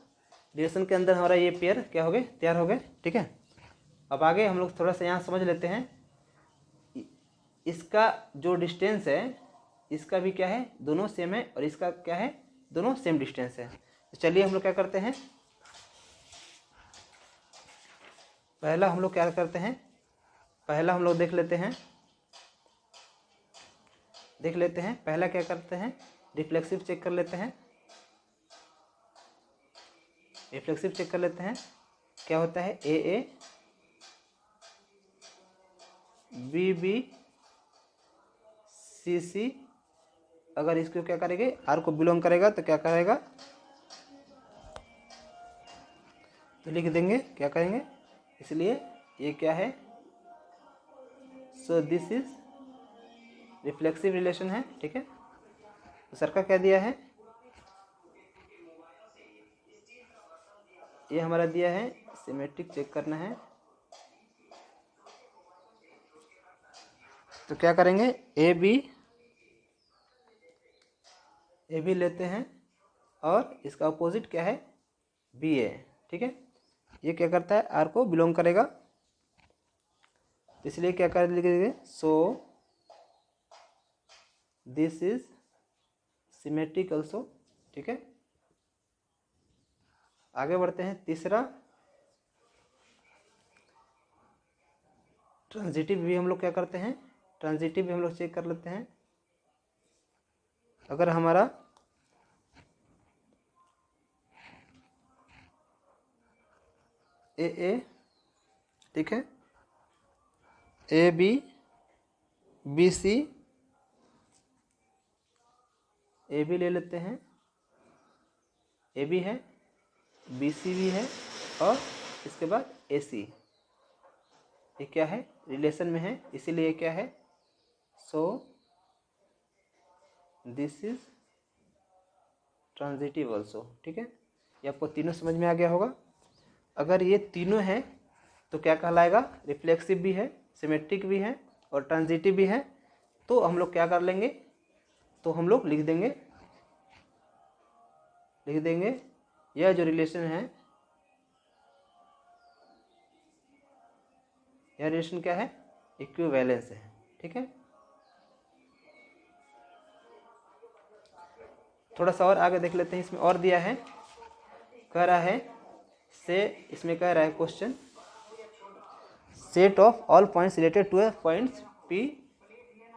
रिलेशन के अंदर हमारा ये पेयर क्या हो गए, तैयार हो गए। ठीक है, अब आगे हम लोग थोड़ा सा यहाँ समझ लेते हैं। इसका जो डिस्टेंस है, इसका भी क्या है, दोनों सेम है, और इसका क्या है, दोनों सेम डिस्टेंस है। तो चलिए हम लोग क्या करते हैं, पहला हम लोग क्या करते हैं, पहला हम लोग देख लेते हैं। पहला क्या करते हैं, रिफ्लेक्सिव चेक कर लेते हैं। रिफ्लेक्सिव चेक कर लेते हैं, क्या होता है, ए ए बी बी सी सी। अगर इसको क्या करेंगे, आर को बिलोंग करेगा तो क्या करेगा, तो लिख देंगे, क्या करेंगे, इसलिए ये क्या है, so this is reflexive relation है। ठीक है, तो सर का क्या दिया है, ये हमारा दिया है सिमेट्रिक चेक करना है। तो क्या करेंगे, ए बी लेते हैं, और इसका अपोजिट क्या है, बी ए। ठीक है, ये क्या करता है, आर को बिलोंग करेगा, तो इसलिए क्या कर लिखेंगे, so this is symmetric also. ठीक है, आगे बढ़ते हैं। तीसरा, ट्रांजिटिव भी हम लोग क्या करते हैं, ट्रांजिटिव भी हम लोग चेक कर लेते हैं। अगर हमारा ए, ठीक है, A B C, A B ले लेते हैं, ए बी है, बी सी भी है, और इसके बाद ए सी, ये क्या है, रिलेशन में है, इसीलिए क्या है, so this is transitive also. ठीक है, ये आपको तीनों समझ में आ गया होगा। अगर ये तीनों हैं तो क्या कहलाएगा, रिफ्लेक्सिव भी है, सिमेट्रिक भी है, और ट्रांजिटिव भी है। तो हम लोग क्या कर लेंगे, तो हम लोग लिख देंगे यह जो रिलेशन है, यह रिलेशन क्या है, इक्विवेलेंस है। ठीक है, थोड़ा सा और आगे देख लेते हैं। इसमें और दिया है, कह रहा है से, इसमें कह रहा है question, set of all points related to A points P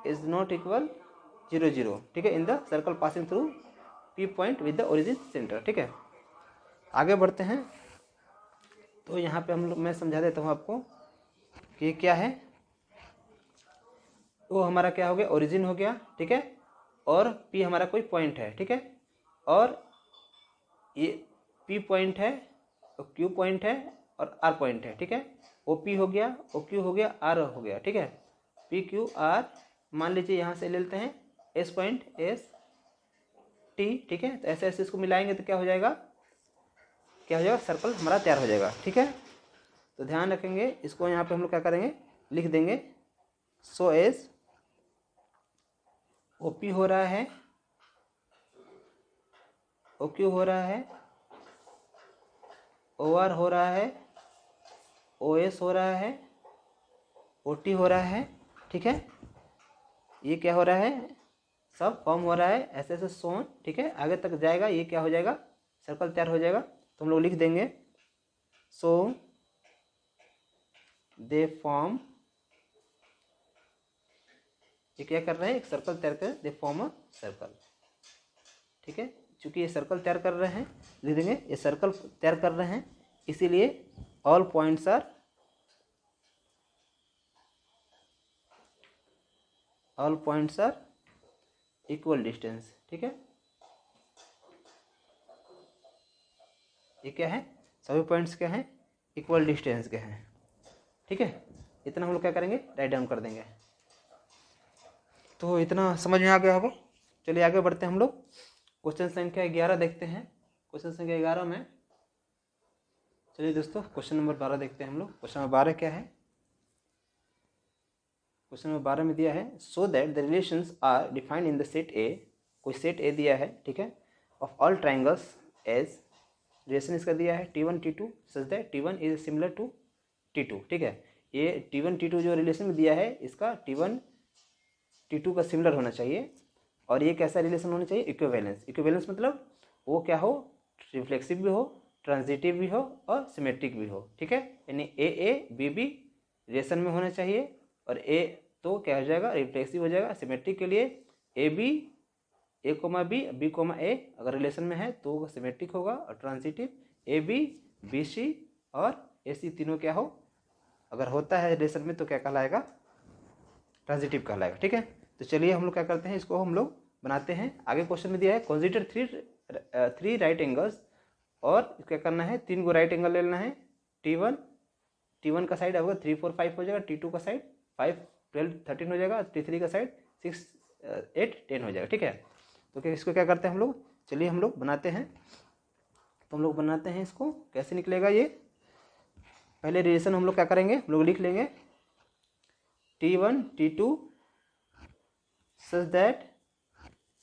is not equal 0 0। ठीक है, in the circle passing through P point with the origin centre. ठीक है, आगे बढ़ते हैं। तो यहाँ पे हम लोग, मैं समझा देता हूँ आपको कि ये क्या है। वो हमारा क्या हो गया, ओरिजिन हो गया। ठीक है, और पी हमारा कोई पॉइंट है। ठीक है, और ये पी पॉइंट है, और क्यू पॉइंट है, और आर पॉइंट है। ठीक है, ओ पी हो गया, ओ क्यू हो गया, आर हो गया। ठीक है, पी क्यू आर, मान लीजिए यहाँ से ले लेते हैं एस पॉइंट, एस टी। ठीक है, तो ऐसे ऐसे इसको मिलाएंगे तो क्या हो जाएगा, सर्कल हमारा तैयार हो जाएगा। ठीक है, तो ध्यान रखेंगे, इसको यहाँ पे हम लोग क्या करेंगे, लिख देंगे, सो एस ओ पी हो रहा है, ओ क्यू हो रहा है, ओ आर हो रहा है, ओ एस हो रहा है, ओ टी हो रहा है। ठीक है, ये क्या हो रहा है, सब फॉर्म हो रहा है, ऐसे ऐसे सोन। ठीक है, आगे तक जाएगा, ये क्या हो जाएगा, सर्कल तैयार हो जाएगा। तो हम लोग लिख देंगे, सो दे फॉर्म, ये क्या कर रहे हैं, एक सर्कल तैयार कर, दे फॉर्म अ सर्कल। ठीक है, चूंकि ये सर्कल तैयार कर रहे हैं, लिख देंगे ये सर्कल तैयार कर रहे हैं, इसीलिए all points are equal distance. ठीक है, ये क्या है, सभी पॉइंट्स क्या हैं, इक्वल डिस्टेंस के हैं। ठीक है, इतना हम लोग क्या करेंगे, राइट डाउन कर देंगे। तो इतना समझ में आ गया होगा। चलिए आगे बढ़ते हैं हम लोग। क्वेश्चन संख्या 11 देखते हैं। क्वेश्चन संख्या 11 में, चलिए दोस्तों क्वेश्चन नंबर 12 देखते हैं हम लोग। क्वेश्चन नंबर 12 क्या है, क्वेश्चन नंबर 12 में दिया है so that the relations are defined in the set A, कोई सेट ए दिया है, ठीक है, of all triangles as, relation इसका दिया है T1 T2 such that T1 is similar to T2, ठीक है। ये T1 T2 जो रिलेशन में दिया है इसका T1 T2 का सिमिलर होना चाहिए। और ये कैसा रिलेशन होना चाहिए, इक्विवेलेंस। इक्विवेलेंस मतलब वो क्या हो, रिफ्लेक्सिव भी हो, ट्रांजिटिव भी हो और सिमेट्रिक भी हो, ठीक है। यानी ए बी बी रिलेशन में होना चाहिए, और ए तो क्या हो जाएगा, रिफ्लेक्सिव हो जाएगा। सिमेट्रिक के लिए A B, A comma B comma A अगर रिलेशन में है तो सिमेट्रिक होगा, और ट्रांजिटिव ए बी सी और ए सी तीनों क्या हो, अगर होता है रिलेशन में तो क्या कहलाएगा, ट्रांजिटिव कहलाएगा, ठीक है। तो चलिए हम लोग क्या करते हैं, इसको हम लोग बनाते हैं। आगे क्वेश्चन में दिया है कंसीडर थ्री राइट एंगल्स, और क्या करना है, 3 गो राइट एंगल ले लेना है। T1 का साइड होगा 3 4 5 हो जाएगा, T2 का साइड 5 12 13 हो जाएगा, T3 का साइड 6 8 10 हो जाएगा, ठीक है। तो क्या इसको क्या करते हैं हम लोग, चलिए हम लोग बनाते हैं। तो हम लोग बनाते हैं इसको, कैसे निकलेगा ये, पहले रिलेशन हम लोग क्या करेंगे, हम लोग लिख लेंगे T1 T2 such that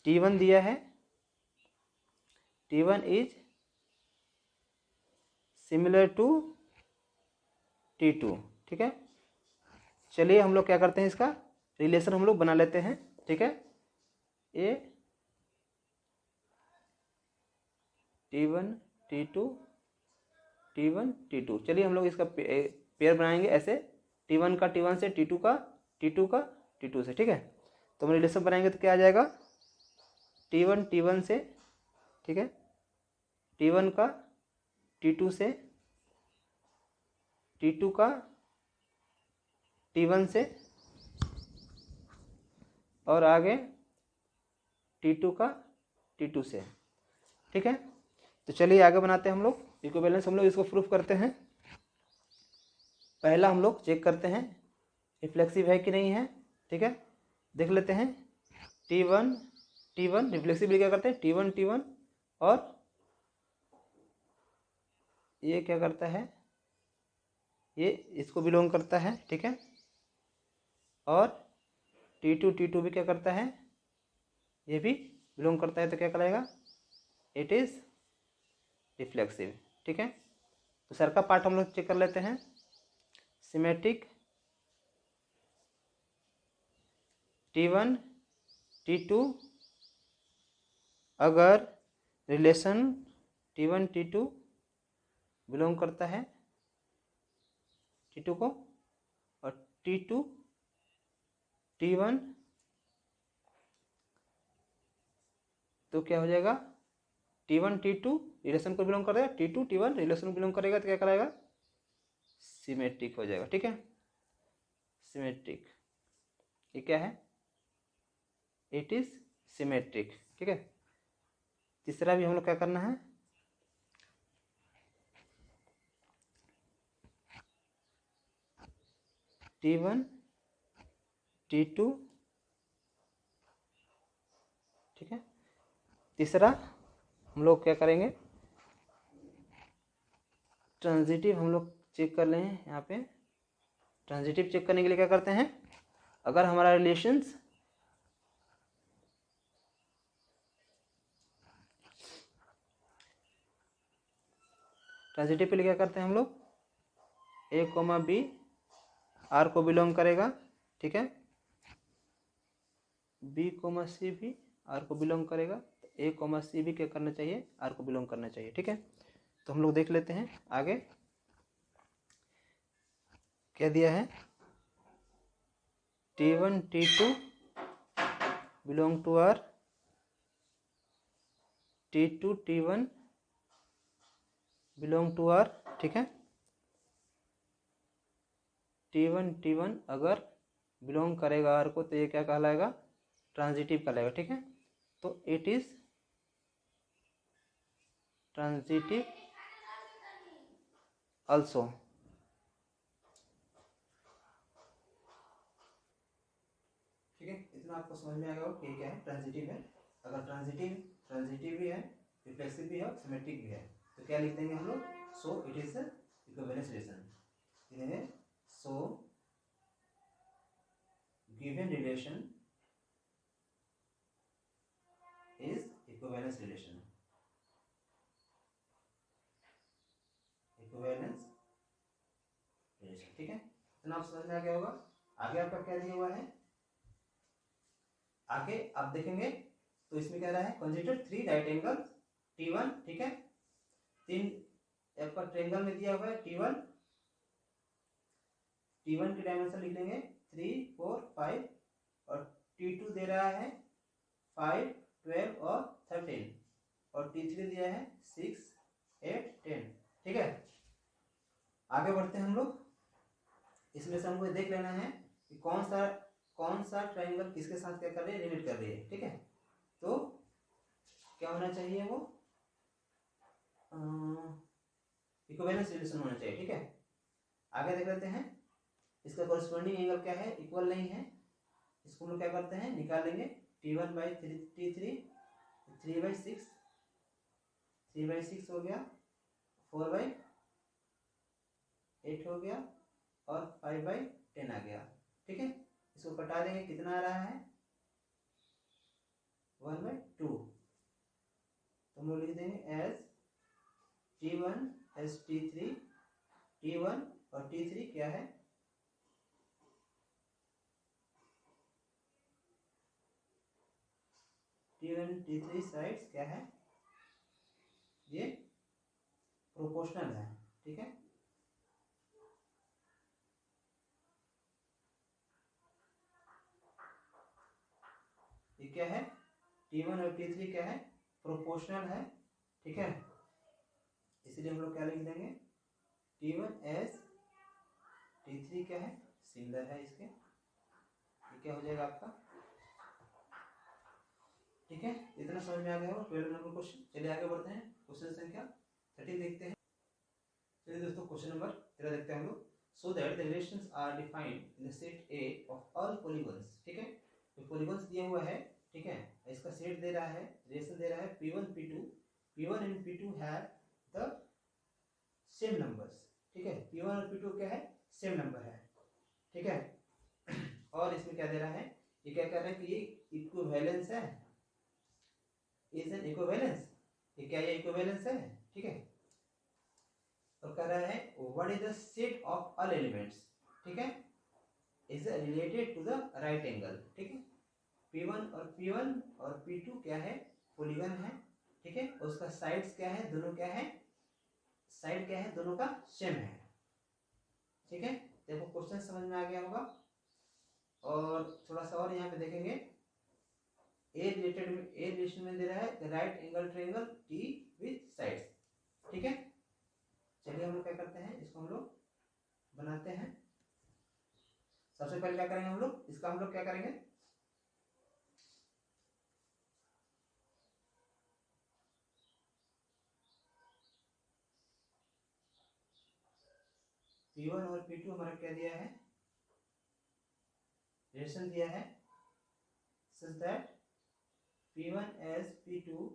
T1 दिया है, T1 is similar to T2, ठीक है। चलिए हम लोग क्या करते हैं, इसका रिलेशन हम लोग बना लेते हैं, ठीक है। ये T1 T2 T1 T2, चलिए हम लोग इसका पेयर बनाएंगे ऐसे, T1 का T1 से, T2 का T2 से, ठीक है। तो हम रिलेशन बनाएंगे तो क्या आ जाएगा, T1 T1 से, ठीक है, T1 का T2 से, T2 का T1 से, और आगे T2 का T2 से, ठीक है। तो चलिए आगे बनाते हैं हम लोग इक्विवेलेंस, हम लोग इसको प्रूफ करते हैं। पहला हम लोग चेक करते हैं रिफ्लेक्सिव है कि नहीं है, ठीक है। देख लेते हैं T1 रिफ्लेक्सिव क्या करते हैं, T1 और ये क्या करता है, ये इसको बिलोंग करता है, ठीक है। और T2 भी क्या करता है, ये भी बिलोंग करता है, तो क्या कहलाएगा, इट इज रिफ्लेक्सिव, ठीक है। तो सर का पार्ट हम लोग चेक कर लेते हैं। सिमेट्रिक T1 T2 अगर रिलेशन T1 T2 बिलोंग करता है T2 को, और T2 T1 तो क्या हो जाएगा, T1 T2 रिलेशन को बिलोंग करेगा, T2 T1 रिलेशन को बिलोंग करेगा, तो क्या कराएगा, सिमेट्रिक हो जाएगा, ठीक है। सिमेट्रिक, ये क्या है, इट इज सिमेट्रिक, ठीक है। तीसरा भी हम लोग क्या करना है, T1 T2, ठीक है। तीसरा हम लोग क्या करेंगे, ट्रांजिटिव हम लोग चेक कर लें। यहाँ पे ट्रांजिटिव चेक करने के लिए क्या करते हैं, अगर हमारा रिलेशंस ट्रांजिटिव के लिए क्या करते हैं हम लोग, A कोमा B R को बिलोंग करेगा, ठीक है, B कोमा C भी R को बिलोंग करेगा, तो A कोमा C भी क्या करना चाहिए, R को बिलोंग करना चाहिए, ठीक है। तो हम लोग देख लेते हैं आगे क्या दिया है, T1 T2 belong to R, T2 T1 belong to R, ठीक है। T1 T1 अगर बिलोंग करेगा R को तो ये क्या कहलाएगा, ट्रांजिटिव कहलाएगा, ठीक है। तो इट इज ट्रांजिटिव also, ठीक है। इतना आपको समझ में आएगा कि क्या है, ट्रांजिटिव है। अगर ट्रांजिटिव भी है, रिफ्लेक्सिव भी है, सिमेट्रिक भी है, तो क्या लिख देंगे हम लोग, so it is equivalence relation, so given relation is equivalence relation. Equivalence relation, ठीक है, इतना आप समझ में आ गया होगा। आगे आपका क्या दिया हुआ है, आगे आप देखेंगे तो इसमें कह रहा है कंसीडर 3 राइट एंगल T1, ठीक है, 3 आपका ट्रायंगल में दिया हुआ है T1 की डायमेंशन लिख लेंगे 3, 4, 5 और T2 दे रहा है 5, 12 और 13 और T3 दिया है 6, 8, 10, ठीक है। आगे बढ़ते हैं हम लोग, इसमें से हमको देख लेना है कि कौन सा ट्रायंगल किसके साथ क्या कर रही है, रिलेट कर रही है, ठीक है। तो क्या होना चाहिए, वो इक्विवेलेंस रिलेशन होना चाहिए, ठीक है। आगे देख लेते हैं, इसका कॉरेस्पॉन्डिंग एंगल क्या है, इक्वल नहीं है, इसको हम लोग क्या करते हैं, निकाल लेंगे T1 by T3, 3 by 6, 3 by 6 हो गया, 4 बाई 8 हो गया और 5 बाई 10 आ गया, ठीक है। इसको कटा देंगे, कितना आ रहा है 1 बाई 2, तो हम लोग लिख देंगे as T1 as T3, T1 और T3 क्या है, T1 T3 साइड्स क्या है, ये प्रोपोर्शनल है, ठीक है। ये क्या है, T1 और T3 क्या है, प्रोपोर्शनल है, ठीक है। इसलिए हम लोग क्या लिख देंगे, T1 एज T3 क्या है, सिमिलर है इसके, ये क्या हो जाएगा आपका, ठीक है। इतना समझ में आ गया हो 12 नंबर क्वेश्चन। चलिए आगे बढ़ते हैं, क्वेश्चन संख्या 13 देखते हैं। चलिए दोस्तों, क्वेश्चन नंबर 13 देखते हैं हम लोग। So that the relations are defined in the set A of all polygons, ठीक है। तो पॉलीगॉन्स दिया हुआ है, ठीक है, इसका सेट दे रहा है, रिलेशन दे रहा है P1 P2, P1 and P2 have the same numbers, ठीक है। P1 और P2 क्या है, सेम नंबर है, ठीक है। और इसमें क्या दे रहा है, ये क्या कह रहा है कि ये इक्विवेलेंस है, इज एन इक्विवेलेंस, ये क्या, ये इक्विवेलेंस है, ठीक है। और कह रहा है what is the set of all elements, ठीक है, is related to the right angle, ठीक है। P1 और P2 क्या है, पॉलीगन है, ठीक है। उसका साइड्स क्या है, दोनों क्या है, साइड क्या है, दोनों का सेम है, ठीक है। देखो क्वेश्चन समझ में आ गया होगा। और थोड़ा सा और यहाँ पे देखेंगे, ए रिलेशन में दे रहा है right angle triangle T with sides, ठीक है। चलिए हम लोग क्या करते हैं, इसको हम लोग बनाते हैं। सबसे पहले क्या करेंगे हम लोग, इसका हम लोग क्या करेंगे, P1 और P2 हमारा क्या दिया है, रिलेशन दिया है such that P1 as P2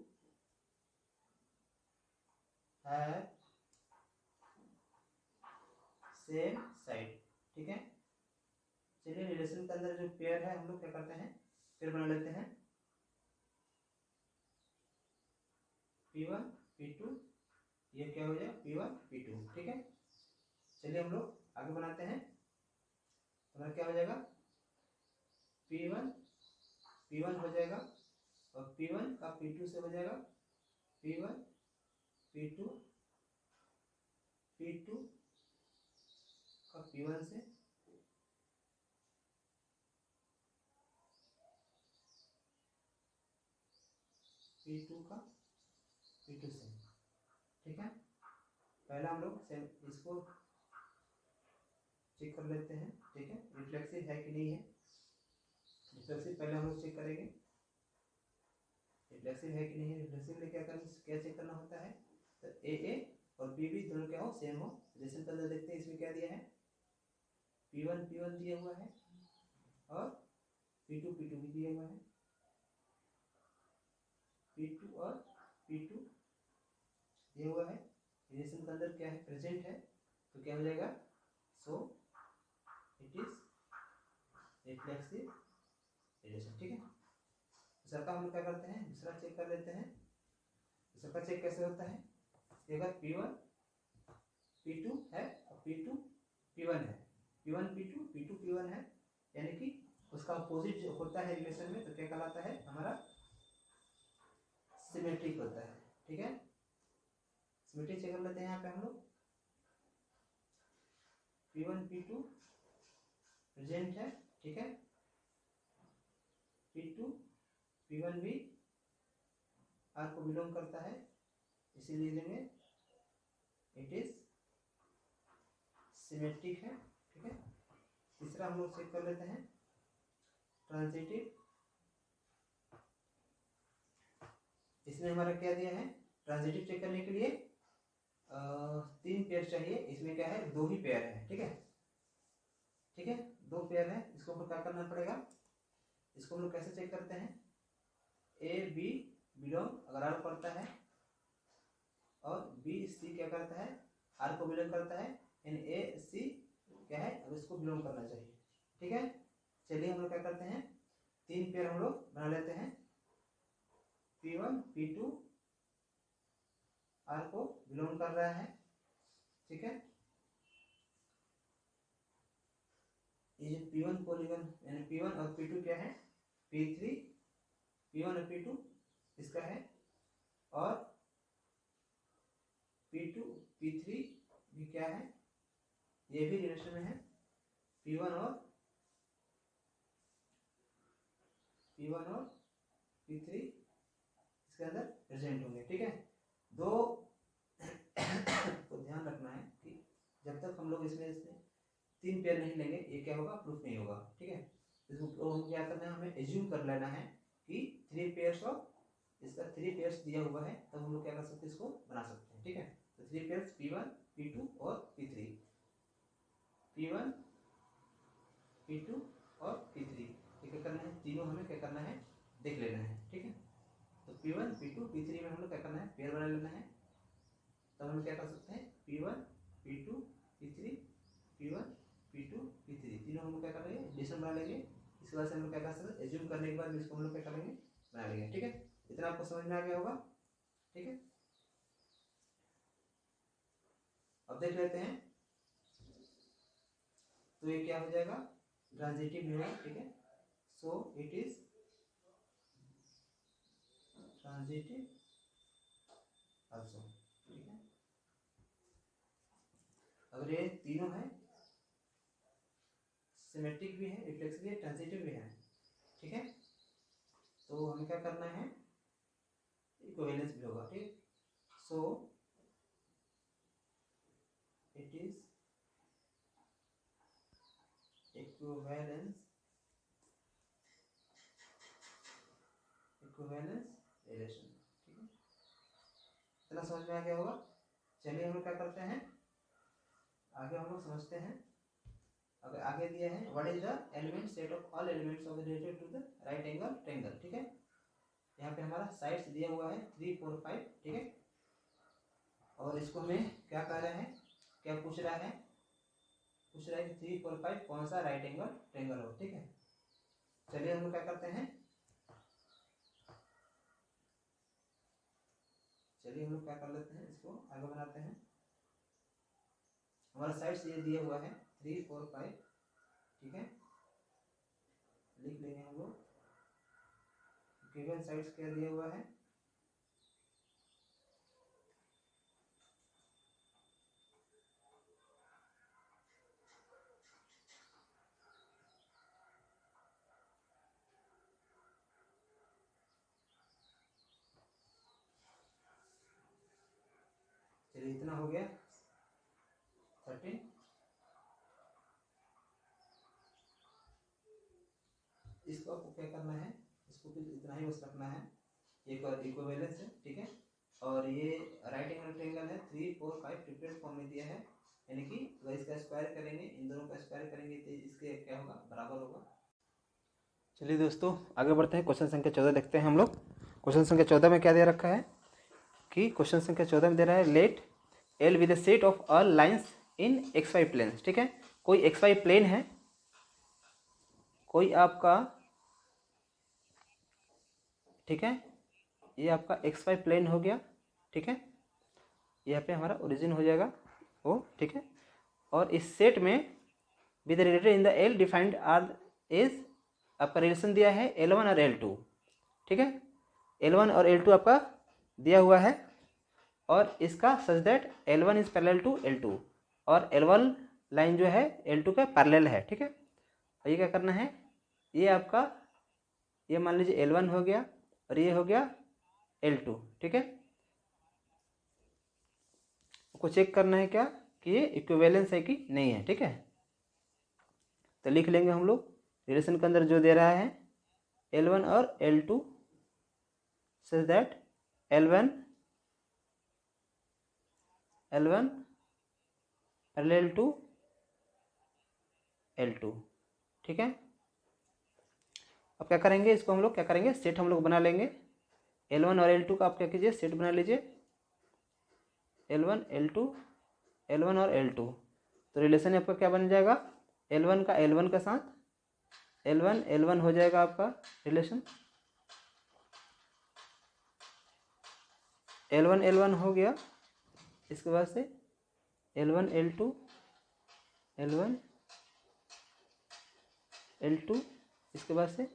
have same side, ठीक है। चलिए रिलेशन के अंदर जो पेयर है हम लोग क्या करते हैं, पेयर बना लेते हैं P1 P2, ये क्या हो जाएगा P1 P2, ठीक है। चलिए हम लोग आगे बनाते हैं, हमारा क्या हो जाएगा P1 हो जाएगा और P1 का P2 से हो जाएगा P1 P2 का P1 से P2 का P2 से, ठीक है। पहला हम लोग इसको चेक कर लेते हैं, ठीक है, रिफ्लेक्सिव है कि नहीं है। रिफ्लेक्सिव पहले हम लोग चेक करेंगे, रिफ्लेक्सिव है कि नहीं है। रिफ्लेक्सिव में क्या चेक करना होता है, तो ए और बी दोनों क्या हो, सेम हो। रिलेशन के अंदर देखते हैं, इसमें क्या दिया है, P1 दिया हुआ है और P2 भी दिया हुआ है, P2 और P2 दिया हुआ है। रिलेशन के अंदर क्या है, प्रेजेंट है, तो क्या हो जाएगा, so it is reflexive radiation, ठीक है। दूसरा का हम लोग क्या करते हैं, दूसरा चेक कर लेते हैं। दूसरा का चेक कैसे होता है, अगर P1 P2 है और P2 P1 है, P1 P2 P2 P1 है, यानी कि उसका अपोजिट जो होता है रिलेशन में, तो क्या कहलाता है, हमारा सिमेट्रिक होता है, ठीक है। सिमेट्रिक चेक कर लेते हैं यहाँ पे हम लोग। P1 P2 प्रेजेंट है, ठीक है। P2 P1 भी R को बिलोंग करता है, इसीलिए लेंगे इट इज सिमेट्रिक है, ठीक है। तीसरा हम लोग चेक कर लेते हैं ट्रांजिटिव। इसमें हमारा क्या दिया है, ट्रांजिटिव चेक करने के लिए 3 पेयर चाहिए। इसमें क्या है, 2 ही पेयर है, ठीक है, ठीक है, 2 पेयर है। इसको हम क्या करना पड़ेगा, इसको हम लोग कैसे चेक करते हैं, ए बी बिलोंग अगर आर पढ़ता है और बी सी क्या करता है, आर को बिलोंग करता है, इन ए सी क्या है, अब इसको बिलोंग करना चाहिए, ठीक है। चलिए हम लोग क्या करते हैं, 3 पेयर हम लोग बना लेते हैं। P1 P2 आर को बिलोंग कर रहा है, ठीक है। ये जो P1 पॉलीगन यानी P1 और P2 क्या है, P3 P1 और P2 इसका है, और P2 P3 भी क्या है, ये भी रिलेशन में है, P1 और P3 इसके अंदर प्रेजेंट होंगे, ठीक है। दो को ध्यान रखना है कि जब तक हम लोग इसमें 3 पेयर नहीं लेंगे, ये क्या होगा, प्रूफ नहीं होगा, ठीक है। इसको हम क्या करना है, हमें एज्यूम कर लेना है कि 3 पेयर्स ऑफ, इसका 3 पेयर्स दिया हुआ है, तब हम लोग क्या कर सकते हैं, इसको बना सकते हैं, ठीक है। तो 3 पेयर्स P1 P2 और P3, P1 P2 और P3, ये क्या करना है, तीनों हमें क्या करना है, देख लेना है, ठीक है। तो P1 P2 P3 में हम लोग क्या करना है, पेयर बना लेना है। तब हम क्या कर सकते हैं, P1 P2 P3 P1 P2 P3 तीनों हम लोग क्या करेंगे, एडिशन बना लेंगे। इसके बाद से हम लोग क्या कर सकते हैं, एज्यूम करने के बाद इसको हम लोग क्या करेंगे, बना लेंगे, ठीक है। इतना आपको समझ में आ गया होगा, ठीक है। अब देख लेते हैं, तो ये क्या हो जाएगा, ट्रांजिटिव भी होगा, ठीक है। So it is transitive also, ठीक है। अगर ये तीनों है, सिमेट्रिक भी है, रिफ्लेक्सिव भी है, ट्रांजिटिव भी है, ठीक है, तो हमें क्या करना है, इक्विवेलेंस भी होगा, ठीक। So it is equivalence relation, ठीक है। इतना समझ में आ गया होगा। चलिए हम लोग क्या करते हैं, आगे हम लोग समझते हैं। अगर आगे दिया है, what is the element set of all elements of the related to the right angle triangle, ठीक है। यहाँ पे हमारा साइड्स दिया हुआ है 3 4 5, ठीक है। और इसको हमें क्या कह रहे हैं, क्या पूछ रहा है, पूछ रहा है कि 3 4 5 कौन सा राइट एंगल ट्रायंगल हो, ठीक है। चलिए हम लोग क्या करते हैं, चलिए हम लोग क्या कर लेते हैं, इसको आगे बनाते हैं। हमारा साइड्स ये दिया हुआ है 3 4 5, ठीक है। लिख लेंगे हम लोग, गिवन साइड्स क्या दिया हुआ है, चलिए इतना हो गया 13। इसको आपको क्या करना है, इसको भी इतना ही बस रखना है, एक और इक्विवेलेंस है, ठीक है। और ये राइट एंगल ट्रायंगल है, 3 4 5 ट्रिपलेट फॉर्म में दिया है, यानी कि अगर इसका स्क्वायर करेंगे, इन दोनों का स्क्वायर करेंगे तो इसके क्या होगा, बराबर होगा। चलिए दोस्तों आगे बढ़ते हैं, क्वेश्चन संख्या 14 देखते हैं हम लोग। क्वेश्चन संख्या 14 में क्या दे रखा है कि क्वेश्चन संख्या 14 में दे रहा है, let L with the set of all lines in XY planes, ठीक है। कोई XY प्लेन है, कोई आपका, ठीक है, ये आपका एक्स वाई प्लेन हो गया, ठीक है, यहाँ पे हमारा ओरिजिन हो जाएगा वो, ठीक है। और इस सेट में with related in the L defined R is, आपका रिलेशन दिया है L1 और L2, ठीक है, L1 और L2 आपका दिया हुआ है, और इसका such that L1 is parallel to L2, और L1 लाइन जो है L2 का पैरेलल है, ठीक है। और ये क्या करना है, ये आपका, ये मान लीजिए L1 हो गया और ये हो गया L2, ठीक है। आपको चेक करना है क्या कि ये इक्विवेलेंस है कि नहीं है, ठीक है। तो लिख लेंगे हम लोग रिलेशन के अंदर जो दे रहा है L1 और L2 such that L1 parallel to L2, ठीक है। अब क्या करेंगे, इसको हम लोग क्या करेंगे, सेट हम लोग बना लेंगे। L1 और L2 का आप क्या कीजिए, सेट बना लीजिए, L1 L2 L1 और L2। तो रिलेशन आपका क्या बन जाएगा, L1 का L1 के साथ L1 L1 हो जाएगा आपका रिलेशन, L1 L1 हो गया। इसके बाद से L1 L2 L1 L2, इसके बाद से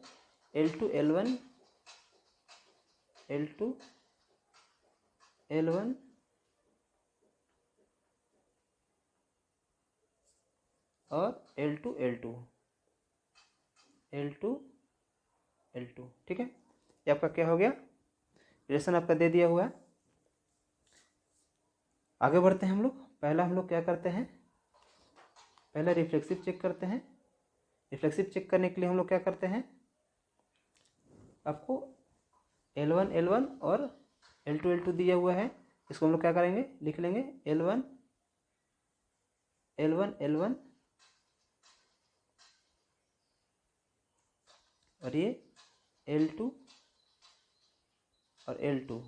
L2 L1 L2 L1 और L2 L2 L2 L2, ठीक है। ये आपका क्या हो गया, रिलेशन आपका दे दिया हुआ है। आगे बढ़ते हैं हम लोग। पहला हम लोग क्या करते हैं, पहले रिफ्लेक्सिव चेक करते हैं। रिफ्लेक्सिव चेक करने के लिए हम लोग क्या करते हैं, आपको L1 L1 और L2 L2 दिया हुआ है, इसको हम लोग क्या करेंगे, लिख लेंगे L1 L1 L1 और ये L2 और L2।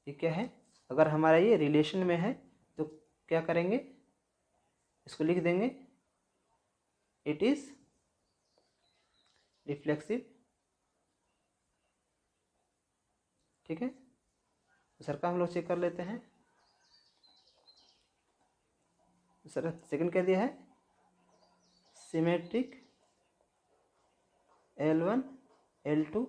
ये क्या है, अगर हमारा ये रिलेशन में है तो क्या करेंगे, इसको लिख देंगे इट इज रिफ्लेक्सिव, ठीक है। सर का हम लोग चेक कर लेते हैं। सर सेकंड क्या दिया है, symmetric L1 L2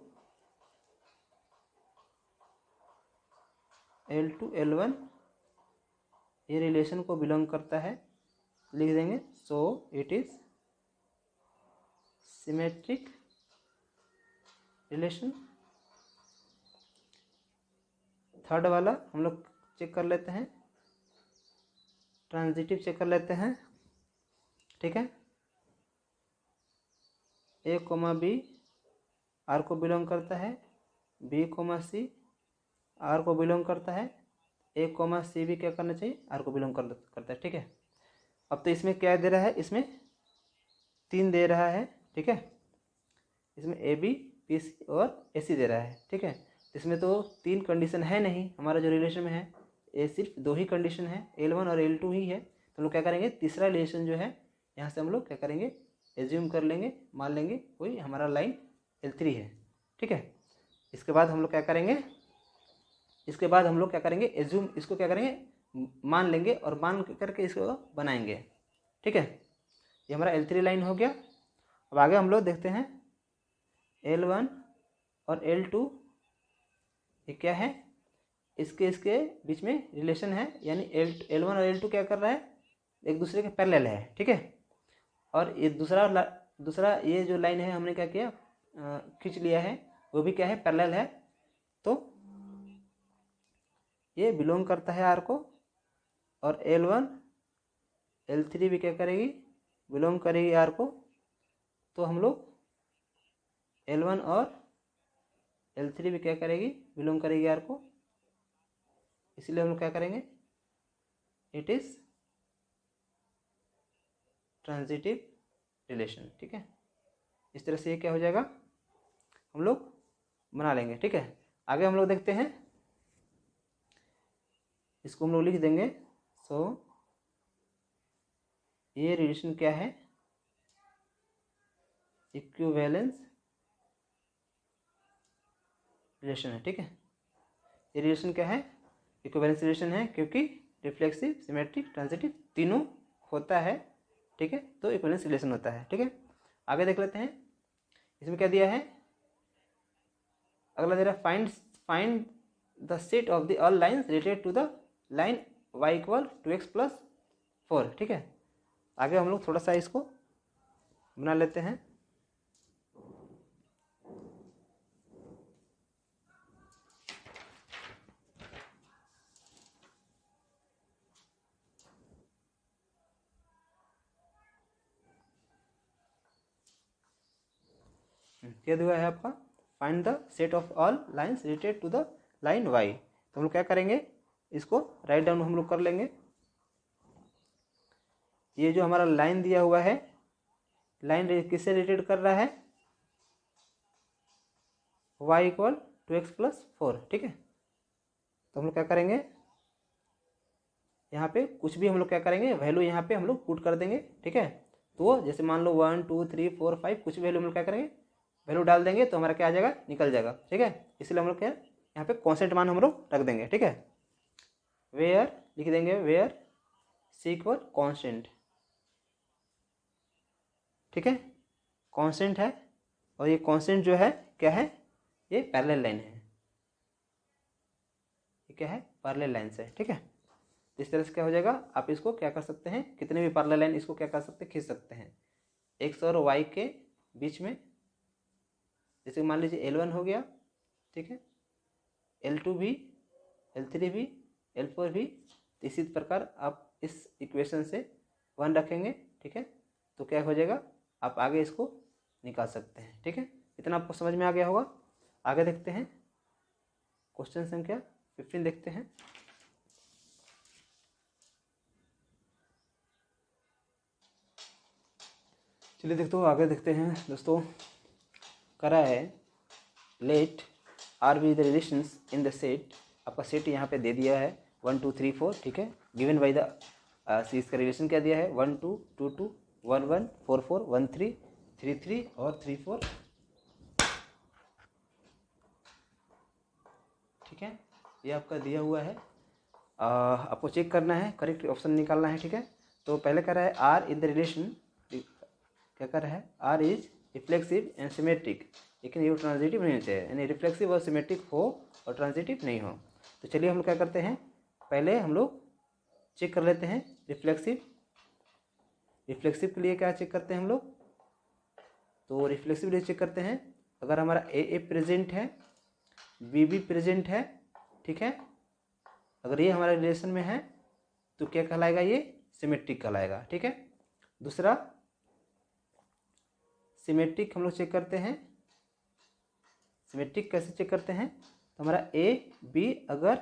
L2 L1, ये रिलेशन को बिलोंग करता है, लिख देंगे so it is symmetric relation. Third वाला हम लोग चेक कर लेते हैं, ट्रांजिटिव चेक कर लेते हैं, ठीक है। A, B R को बिलोंग करता है, B, C R को बिलोंग करता है, A, C भी क्या करना चाहिए, R को बिलोंग करता है, ठीक है। अब तो इसमें क्या दे रहा है, इसमें 3 दे रहा है, ठीक है। इसमें AB PC और AC दे रहा है, ठीक है। इसमें तो 3 कंडीशन है नहीं, हमारा जो रिलेशन में है ये सिर्फ 2 ही कंडीशन है, L1 और L2 ही है। तो हम लोग क्या करेंगे, तीसरा रिलेशन जो है यहाँ से हम लोग क्या करेंगे, एज्यूम कर लेंगे, मान लेंगे कोई हमारा लाइन L3 है, ठीक है। इसके बाद हम लोग क्या करेंगे, इसके बाद हम लोग क्या करेंगे, एज्यूम, इसको क्या करेंगे, मान लेंगे और मान करके इसको बनाएंगे, ठीक है। ये हमारा L3 लाइन हो गया। अब आगे हम लोग देखते हैं L1 और L2, ये क्या है, इसके बीच में रिलेशन है, यानी L1 और L2 क्या कर रहा है, एक दूसरे के पैरेलल है, ठीक है। और ये दूसरा ये जो लाइन है हमने क्या किया, खींच लिया है, वो भी क्या है, पैरेलल है। तो ये बिलोंग करता है R को, और L1 L3 भी क्या करेगी, बिलोंग करेगी R को। तो हम लोग L1 और L3 भी क्या करेगी, बिलोंग करेगी R को, इसलिए हम लोग क्या करेंगे, इट इज ट्रांजिटिव रिलेशन, ठीक है। इस तरह से ये क्या हो जाएगा, हम लोग बना लेंगे, ठीक है। आगे हम लोग देखते हैं, इसको हम लोग लिख देंगे सो ये रिलेशन क्या है, इक्विवेलेंस रिलेशन है, ठीक है। ये रिलेशन क्या है, इक्विवेलेंस रिलेशन है, क्योंकि रिफ्लेक्सिव, सिमेट्रिक, ट्रांजिटिव तीनों होता है, ठीक है, तो इक्विवेलेंस रिलेशन होता है, ठीक है। आगे देख लेते हैं, इसमें क्या दिया है, अगला दे रहा है find the set of the all lines related to the line y equal 2x plus 4, ठीक है। आगे हम लोग थोड़ा सा इसको बना लेते हैं। क्या दिया है आपका, find the set of all lines related to the line y। तो हम लोग क्या करेंगे, इसको राइट डाउन हम लोग कर लेंगे। ये जो हमारा लाइन दिया हुआ है, लाइन किससे रिलेटेड कर रहा है, y इक्वल 2x प्लस 4, ठीक है। तो हम लोग क्या करेंगे, यहाँ पे कुछ भी हम लोग क्या करेंगे, वैल्यू यहाँ पे हम लोग पुट कर देंगे, ठीक है। तो जैसे मान लो 1 2 3 4 5 कुछ भी वैल्यू हम लोग क्या करेंगे, वैल्यू डाल देंगे तो हमारा क्या आ जाएगा, निकल जाएगा, ठीक है। इसलिए हम लोग क्या यहाँ पे कॉन्स्टेंट मान हम लोग रख देंगे, ठीक है। वेयर लिख देंगे, वेयर सी इक्वल कॉन्स्टेंट, ठीक है, कॉन्स्टेंट है। और ये कॉन्स्टेंट जो है क्या है, ये पैरेलल लाइन है, ये क्या है, पैरेलल लाइन से, ठीक है। इस तरह से क्या हो जाएगा, आप इसको क्या कर सकते हैं, कितने भी पैरेलल लाइन इसको क्या कर सकते हैं, खींच सकते हैं x और y के बीच में। जैसे मान लीजिए L1 हो गया, ठीक है, L2 भी, L3 भी, L4 भी। इसी प्रकार आप इस इक्वेशन से 1 रखेंगे, ठीक है, तो क्या हो जाएगा, आप आगे इसको निकाल सकते हैं, ठीक है। इतना आपको समझ में आ गया होगा। आगे देखते हैं, क्वेश्चन संख्या 15 देखते हैं। चलिए देखते हो, आगे देखते हैं दोस्तों। करा है let R be the relations in the set. आपका सेट यहाँ पे दे दिया है 1 2 3 4, ठीक है। गिवन बाय द इसका रिलेशन क्या दिया है, 1 2 2 2 1 1 4 4 1 3 3 3 और 3 4, ठीक है। ये आपका दिया हुआ है, आपको चेक करना है, करेक्ट ऑप्शन निकालना है, ठीक है। तो पहले कह रहा है आर इन द रिलेशन, क्या कर रहा है, R is reflexive and symmetric, लेकिन ये ट्रांजिटिव नहीं चाहिए, यानी रिफ्लेक्सिव और सिमेट्रिक हो और ट्रांजिटिव नहीं हो। तो चलिए हम लोग क्या करते हैं, पहले हम लोग चेक कर लेते हैं रिफ्लेक्सिव। रिफ्लेक्सिव के लिए क्या चेक करते हैं हम लोग, तो रिफ्लेक्सिव लिए चेक करते हैं, अगर हमारा ए प्रेजेंट है, बी प्रेजेंट है, ठीक है, अगर ये हमारे रिलेशन में है तो क्या कहलाएगा, ये सिमेट्रिक कहलाएगा, ठीक है। दूसरा सिमेट्रिक हम लोग चेक करते हैं, सिमेट्रिक कैसे चेक करते हैं, तो हमारा ए बी अगर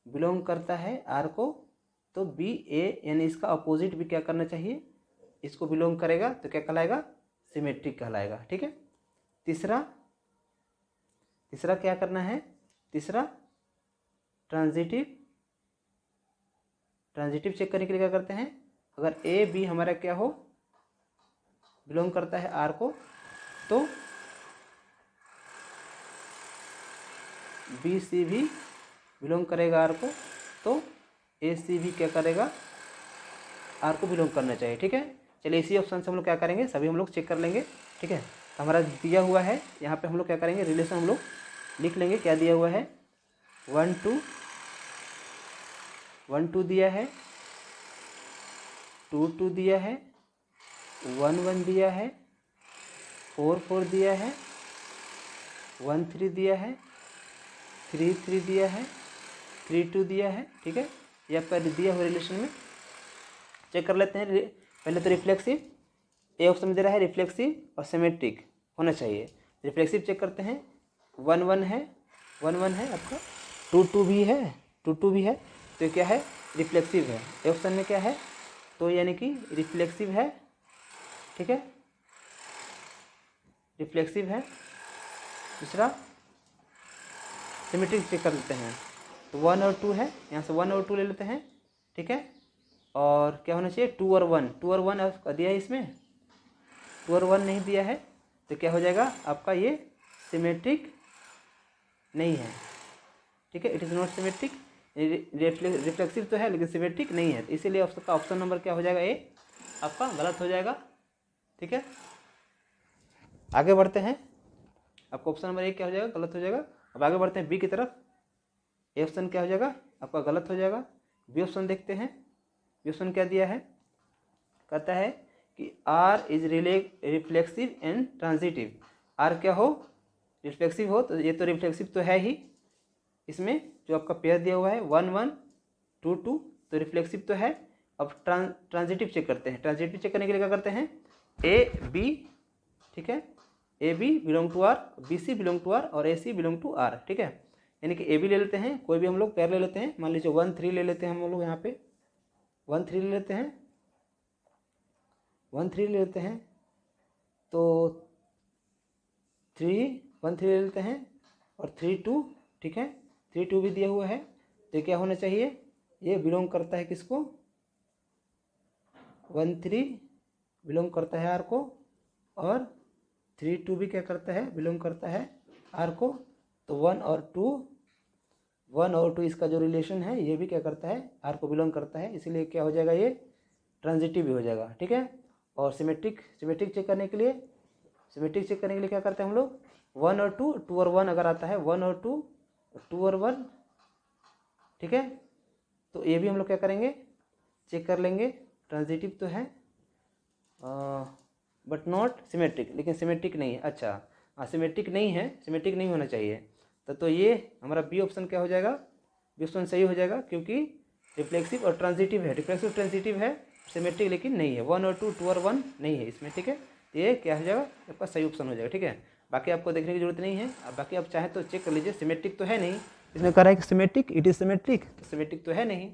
बिलोंग करता है आर को, तो बी ए यानी इसका अपोजिट भी क्या करना चाहिए, इसको बिलोंग करेगा, तो क्या कहलाएगा, सिमेट्रिक कहलाएगा, ठीक है। तीसरा क्या करना है, तीसरा ट्रांजिटिव चेक करने के लिए क्या करते हैं, अगर ए बी हमारा क्या हो, बिलोंग करता है आर को, तो बी सी भी बिलोंग करेगा आर को, तो ए सी भी क्या करेगा, आर को बिलोंग करना चाहिए, ठीक है। चलिए इसी ऑप्शन से हम लोग क्या करेंगे, सभी हम लोग चेक कर लेंगे, ठीक है। तो हमारा दिया हुआ है, यहाँ पे हम लोग क्या करेंगे, रिलेशन हम लोग लिख लेंगे, क्या दिया हुआ है, 1 2 दिया है, 2 2 दिया है, 1 1 दिया है, 4 4 दिया है, 1 3 दिया है, 3 3 दिया है, 3 2 दिया है, ठीक है। ये आपका दिया हुआ रिलेशन में चेक कर लेते हैं। पहले तो रिफ्लेक्सिव, ए ऑप्शन में दे रहा है रिफ्लेक्सिव और सिमेट्रिक होना चाहिए। रिफ्लेक्सिव चेक करते हैं, 1 1 है, 1 1 है आपका, 2 2 भी है, 2 2 भी है, तो ये क्या है, रिफ्लेक्सिव है। ए ऑप्शन में क्या है, तो यानी कि रिफ्लेक्सिव है, ठीक है, रिफ्लेक्सिव है। दूसरा सिमेट्रिक चेक कर लेते हैं, तो 1 और 2 है, यहाँ से 1 और 2 ले लेते हैं, ठीक है। और क्या होना चाहिए, 2 और 1 दिया है इसमें, 2 और 1 नहीं दिया है, तो क्या हो जाएगा आपका, ये सिमेट्रिक नहीं है, ठीक है। It is not symmetric, reflexive तो है लेकिन सिमेट्रिक नहीं है, इसीलिए आपका ऑप्शन नंबर क्या हो जाएगा, ए आपका गलत हो जाएगा, ठीक है। आगे बढ़ते हैं, आपका ऑप्शन नंबर ए क्या हो जाएगा, गलत हो जाएगा। अब आगे बढ़ते हैं बी की तरफ। ए ऑप्शन क्या हो जाएगा आपका, गलत हो जाएगा। बी ऑप्शन देखते हैं, बी ऑप्शन क्या दिया है, कहता है कि R is reflexive and transitive. R क्या हो, रिफ्लेक्सिव हो, तो ये तो रिफ्लेक्सिव तो है ही, इसमें जो आपका पेयर दिया हुआ है 1 1 2 2, तो रिफ्लेक्सिव तो है। अब ट्रांजिटिव चेक करते हैं। ट्रांजिटिव चेक करने के लिए क्या करते हैं, ए बी, ठीक है, A B belong to R, B C belong to R और A C belong to R, ठीक है। यानी कि ए बी ले लेते हैं, कोई भी हम लोग पेयर ले लेते हैं, मान लीजिए 1 3 ले लेते हैं हम लोग, यहाँ पे 1 3 ले लेते हैं, 1 3 ले लेते हैं, तो 3 1 3 ले लेते हैं और 3 2, ठीक है, 3 2 भी दिया हुआ है, तो क्या होना चाहिए, ये बिलोंग करता है किसको, 1 3 बिलोंग करता है आर को, और 3 2 भी क्या करता है, बिलोंग करता है आर को। तो 1 और 2 इसका जो रिलेशन है ये भी क्या करता है, आर को बिलोंग करता है, इसीलिए क्या हो जाएगा, ये ट्रांजिटिव भी हो जाएगा, ठीक है। और सिमेट्रिक चेक करने के लिए, क्या करते हैं हम लोग, 1 और 2, 2 और 1 अगर आता है, 1 और 2, 2 और 1, ठीक है, तो ये भी हम लोग क्या करेंगे, चेक कर लेंगे, ट्रांजिटिव तो है बट नॉट सिमेट्रिक, लेकिन सिमेट्रिक नहीं है। अच्छा हाँ, सिमेट्रिक नहीं है, सिमेट्रिक नहीं होना चाहिए, तो ये हमारा बी ऑप्शन क्या हो जाएगा, बी ऑप्शन सही हो जाएगा, क्योंकि रिफ्लेक्सिव और ट्रांजिटिव है, रिफ्लेक्सिव ट्रांजिटिव है, सिमेट्रिक लेकिन नहीं है, 1 और 2, 2 और 1 नहीं है इसमें, ठीक है। ये क्या हो जाएगा आपका, सही ऑप्शन हो जाएगा, ठीक है। बाकी आपको देखने की जरूरत नहीं है, अब बाकी आप चाहें तो चेक कर लीजिए, सिमेट्रिक तो है नहीं, इसमें कह रहा है कि सिमेट्रिक, इट इज सिमेट्रिक, तो सिमेट्रिक तो है नहीं,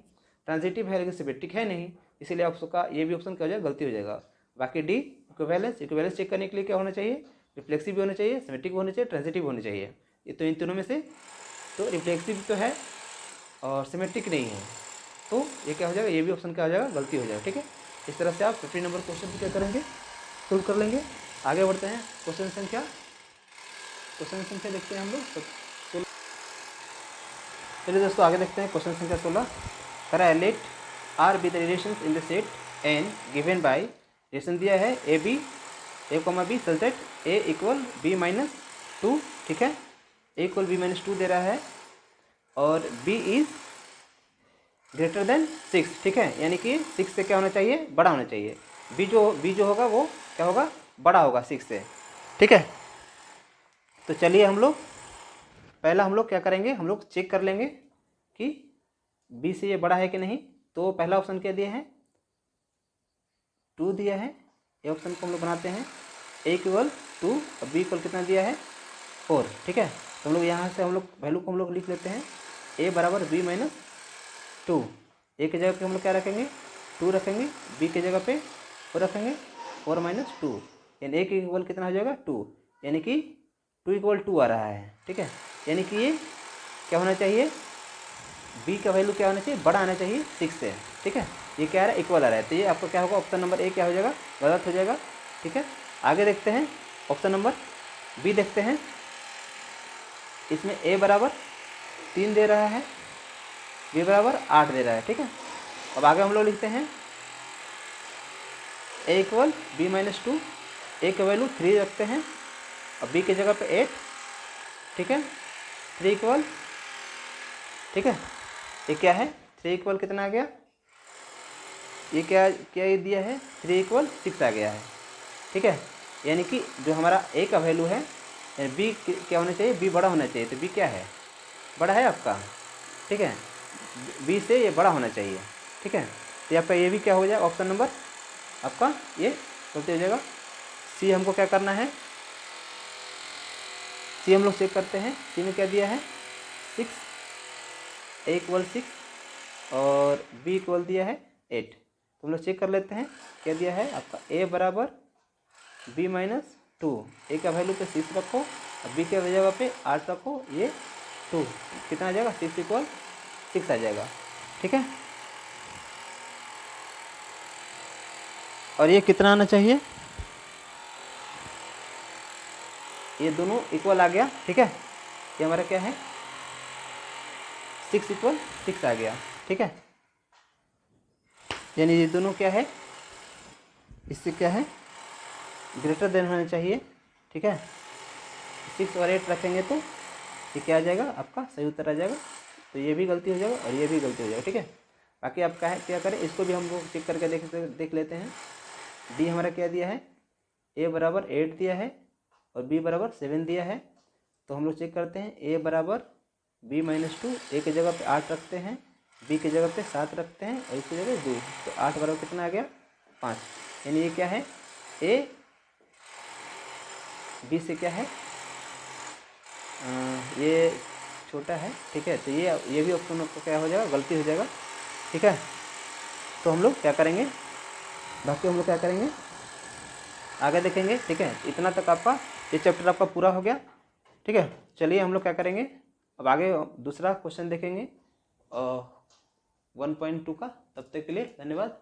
ट्रांजिटिव है लेकिन सिमेट्रिक है नहीं, इसीलिए आपका ये भी ऑप्शन क्या हो जाएगा, गलती हो जाएगा। बाकी डी इक्विवेलेंस चेक करने के लिए क्या होना चाहिए, रिफ्लेक्सिव भी होना चाहिए, सिमेट्रिक भी होना चाहिए, ट्रांजिटिव होना चाहिए, ये तो इन तीनों में से तो रिफ्लेक्सिव तो है और सिमेट्रिक नहीं है, तो ये क्या हो जाएगा, ये भी ऑप्शन क्या हो जाएगा, गलती हो जाएगा, ठीक है। इस तरह से आप 50 नंबर क्वेश्चन क्या करेंगे, सोल्व कर लेंगे। आगे बढ़ते हैं, क्वेश्चन संख्या देखते हैं हम लोग 16। चलिए दोस्तों आगे देखते हैं, क्वेश्चन संख्या 16 करा है, let R be the relations in the set N given by, relation दिया है A B such that A equal B minus 2, ठीक है, ए इक्वल बी माइनस 2 दे रहा है और बी इज ग्रेटर देन 6, ठीक है, यानी कि 6 से क्या होना चाहिए, बड़ा होना चाहिए, बी जो होगा वो क्या होगा, बड़ा होगा 6 से, ठीक है। तो चलिए हम लोग पहला क्या करेंगे, हम लोग चेक कर लेंगे कि बी से ये बड़ा है कि नहीं। तो पहला ऑप्शन क्या दिया है, 2 दिया है, ये ऑप्शन को हम लोग बनाते हैं, ए इक्वल 2 और बी इक्वल कितना दिया है 4, ठीक है। तो हम लोग यहाँ से हम लोग वैल्यू को हम लोग लिख लेते हैं, ए बराबर बी माइनस 2, ए की जगह पे हम लोग क्या रखेंगे, 2 रखेंगे, बी की जगह पे 4 रखेंगे, 4 माइनस 2, यानी ए की इक्वल कितना हो जाएगा 2, यानी कि 2 इक्वल 2 आ रहा है, ठीक है। यानी कि ये क्या होना चाहिए, बी का वैल्यू क्या होना चाहिए, बड़ा आना चाहिए 6 से, ठीक है। ये क्या आ रहा है, इक्वल आ रहा है, तो ये आपका क्या होगा, ऑप्शन नंबर ए क्या हो जाएगा, गलत हो जाएगा, ठीक है। आगे देखते हैं, ऑप्शन नंबर बी देखते हैं, इसमें ए बराबर 3 दे रहा है, बी बराबर 8 दे रहा है, ठीक है। अब आगे हम लोग लिखते हैं ए इक्वल बी माइनस 2, ए का वैल्यू 3 रखते हैं और बी की जगह पे 8, ठीक है, 3 इक्वल, ठीक है, ये क्या है, 3 इक्वल कितना आ गया, ये क्या ये दिया है, 3 इक्वल 6 आ गया है, ठीक है। यानी कि जो हमारा ए का वैल्यू है, बी क्या होना चाहिए, बी बड़ा होना चाहिए, तो बी क्या है, बड़ा है आपका, ठीक है, बी से ये बड़ा होना चाहिए, ठीक है। तो आपका ये भी क्या हो जाएगा, ऑप्शन नंबर आपका ये गलती हो जाएगा। सी हमको क्या करना है, सी हम लोग चेक करते हैं, सी में क्या दिया है 6, ए इक्वल 6 और बी इक्वल दिया है 8, तो हम लोग चेक कर लेते हैं क्या दिया है आपका, ए बराबर बी माइनस 2, ए का वैल्यू पे 6 रखो और बी के जगह पे 8 रखो, ये 2 कितना आ जाएगा, 6 इक्वल 6 आ जाएगा, ठीक है। और ये कितना आना चाहिए, ये दोनों इक्वल आ गया, ठीक है। ये हमारा क्या है 6 = 6 आ गया, ठीक है। यानी ये दोनों क्या है, इससे क्या है ग्रेटर देन होना चाहिए, ठीक है। 6 और 8 रखेंगे तो ये क्या आ जाएगा, आपका सही उत्तर आ जाएगा। तो ये भी गलती हो जाएगा और ये भी गलती हो जाएगा, ठीक है। बाकी आप क्या करें, इसको भी हम लोग चेक करके देख लेते हैं। डी हमारा क्या दिया है, ए बराबर 8 दिया है और बी बराबर 7 दिया है। तो हम लोग चेक करते हैं, ए बराबर b - 2, ए की जगह पे 8 रखते हैं, बी की जगह पे 7 रखते हैं और इसकी जगह 2। तो 8 बराबर कितना आ गया 5। यानी ये क्या है, ए बी से क्या है ये छोटा है, ठीक है। तो ये भी ऑप्शन आपको क्या हो जाएगा, गलती हो जाएगा, ठीक है। तो हम लोग क्या करेंगे, बाकी हम लोग क्या करेंगे आगे देखेंगे, ठीक है। इतना तक आपका ये चैप्टर आपका पूरा हो गया, ठीक है। चलिए हम लोग क्या करेंगे, अब आगे दूसरा क्वेश्चन देखेंगे 1.2 का। तब तक के लिए धन्यवाद।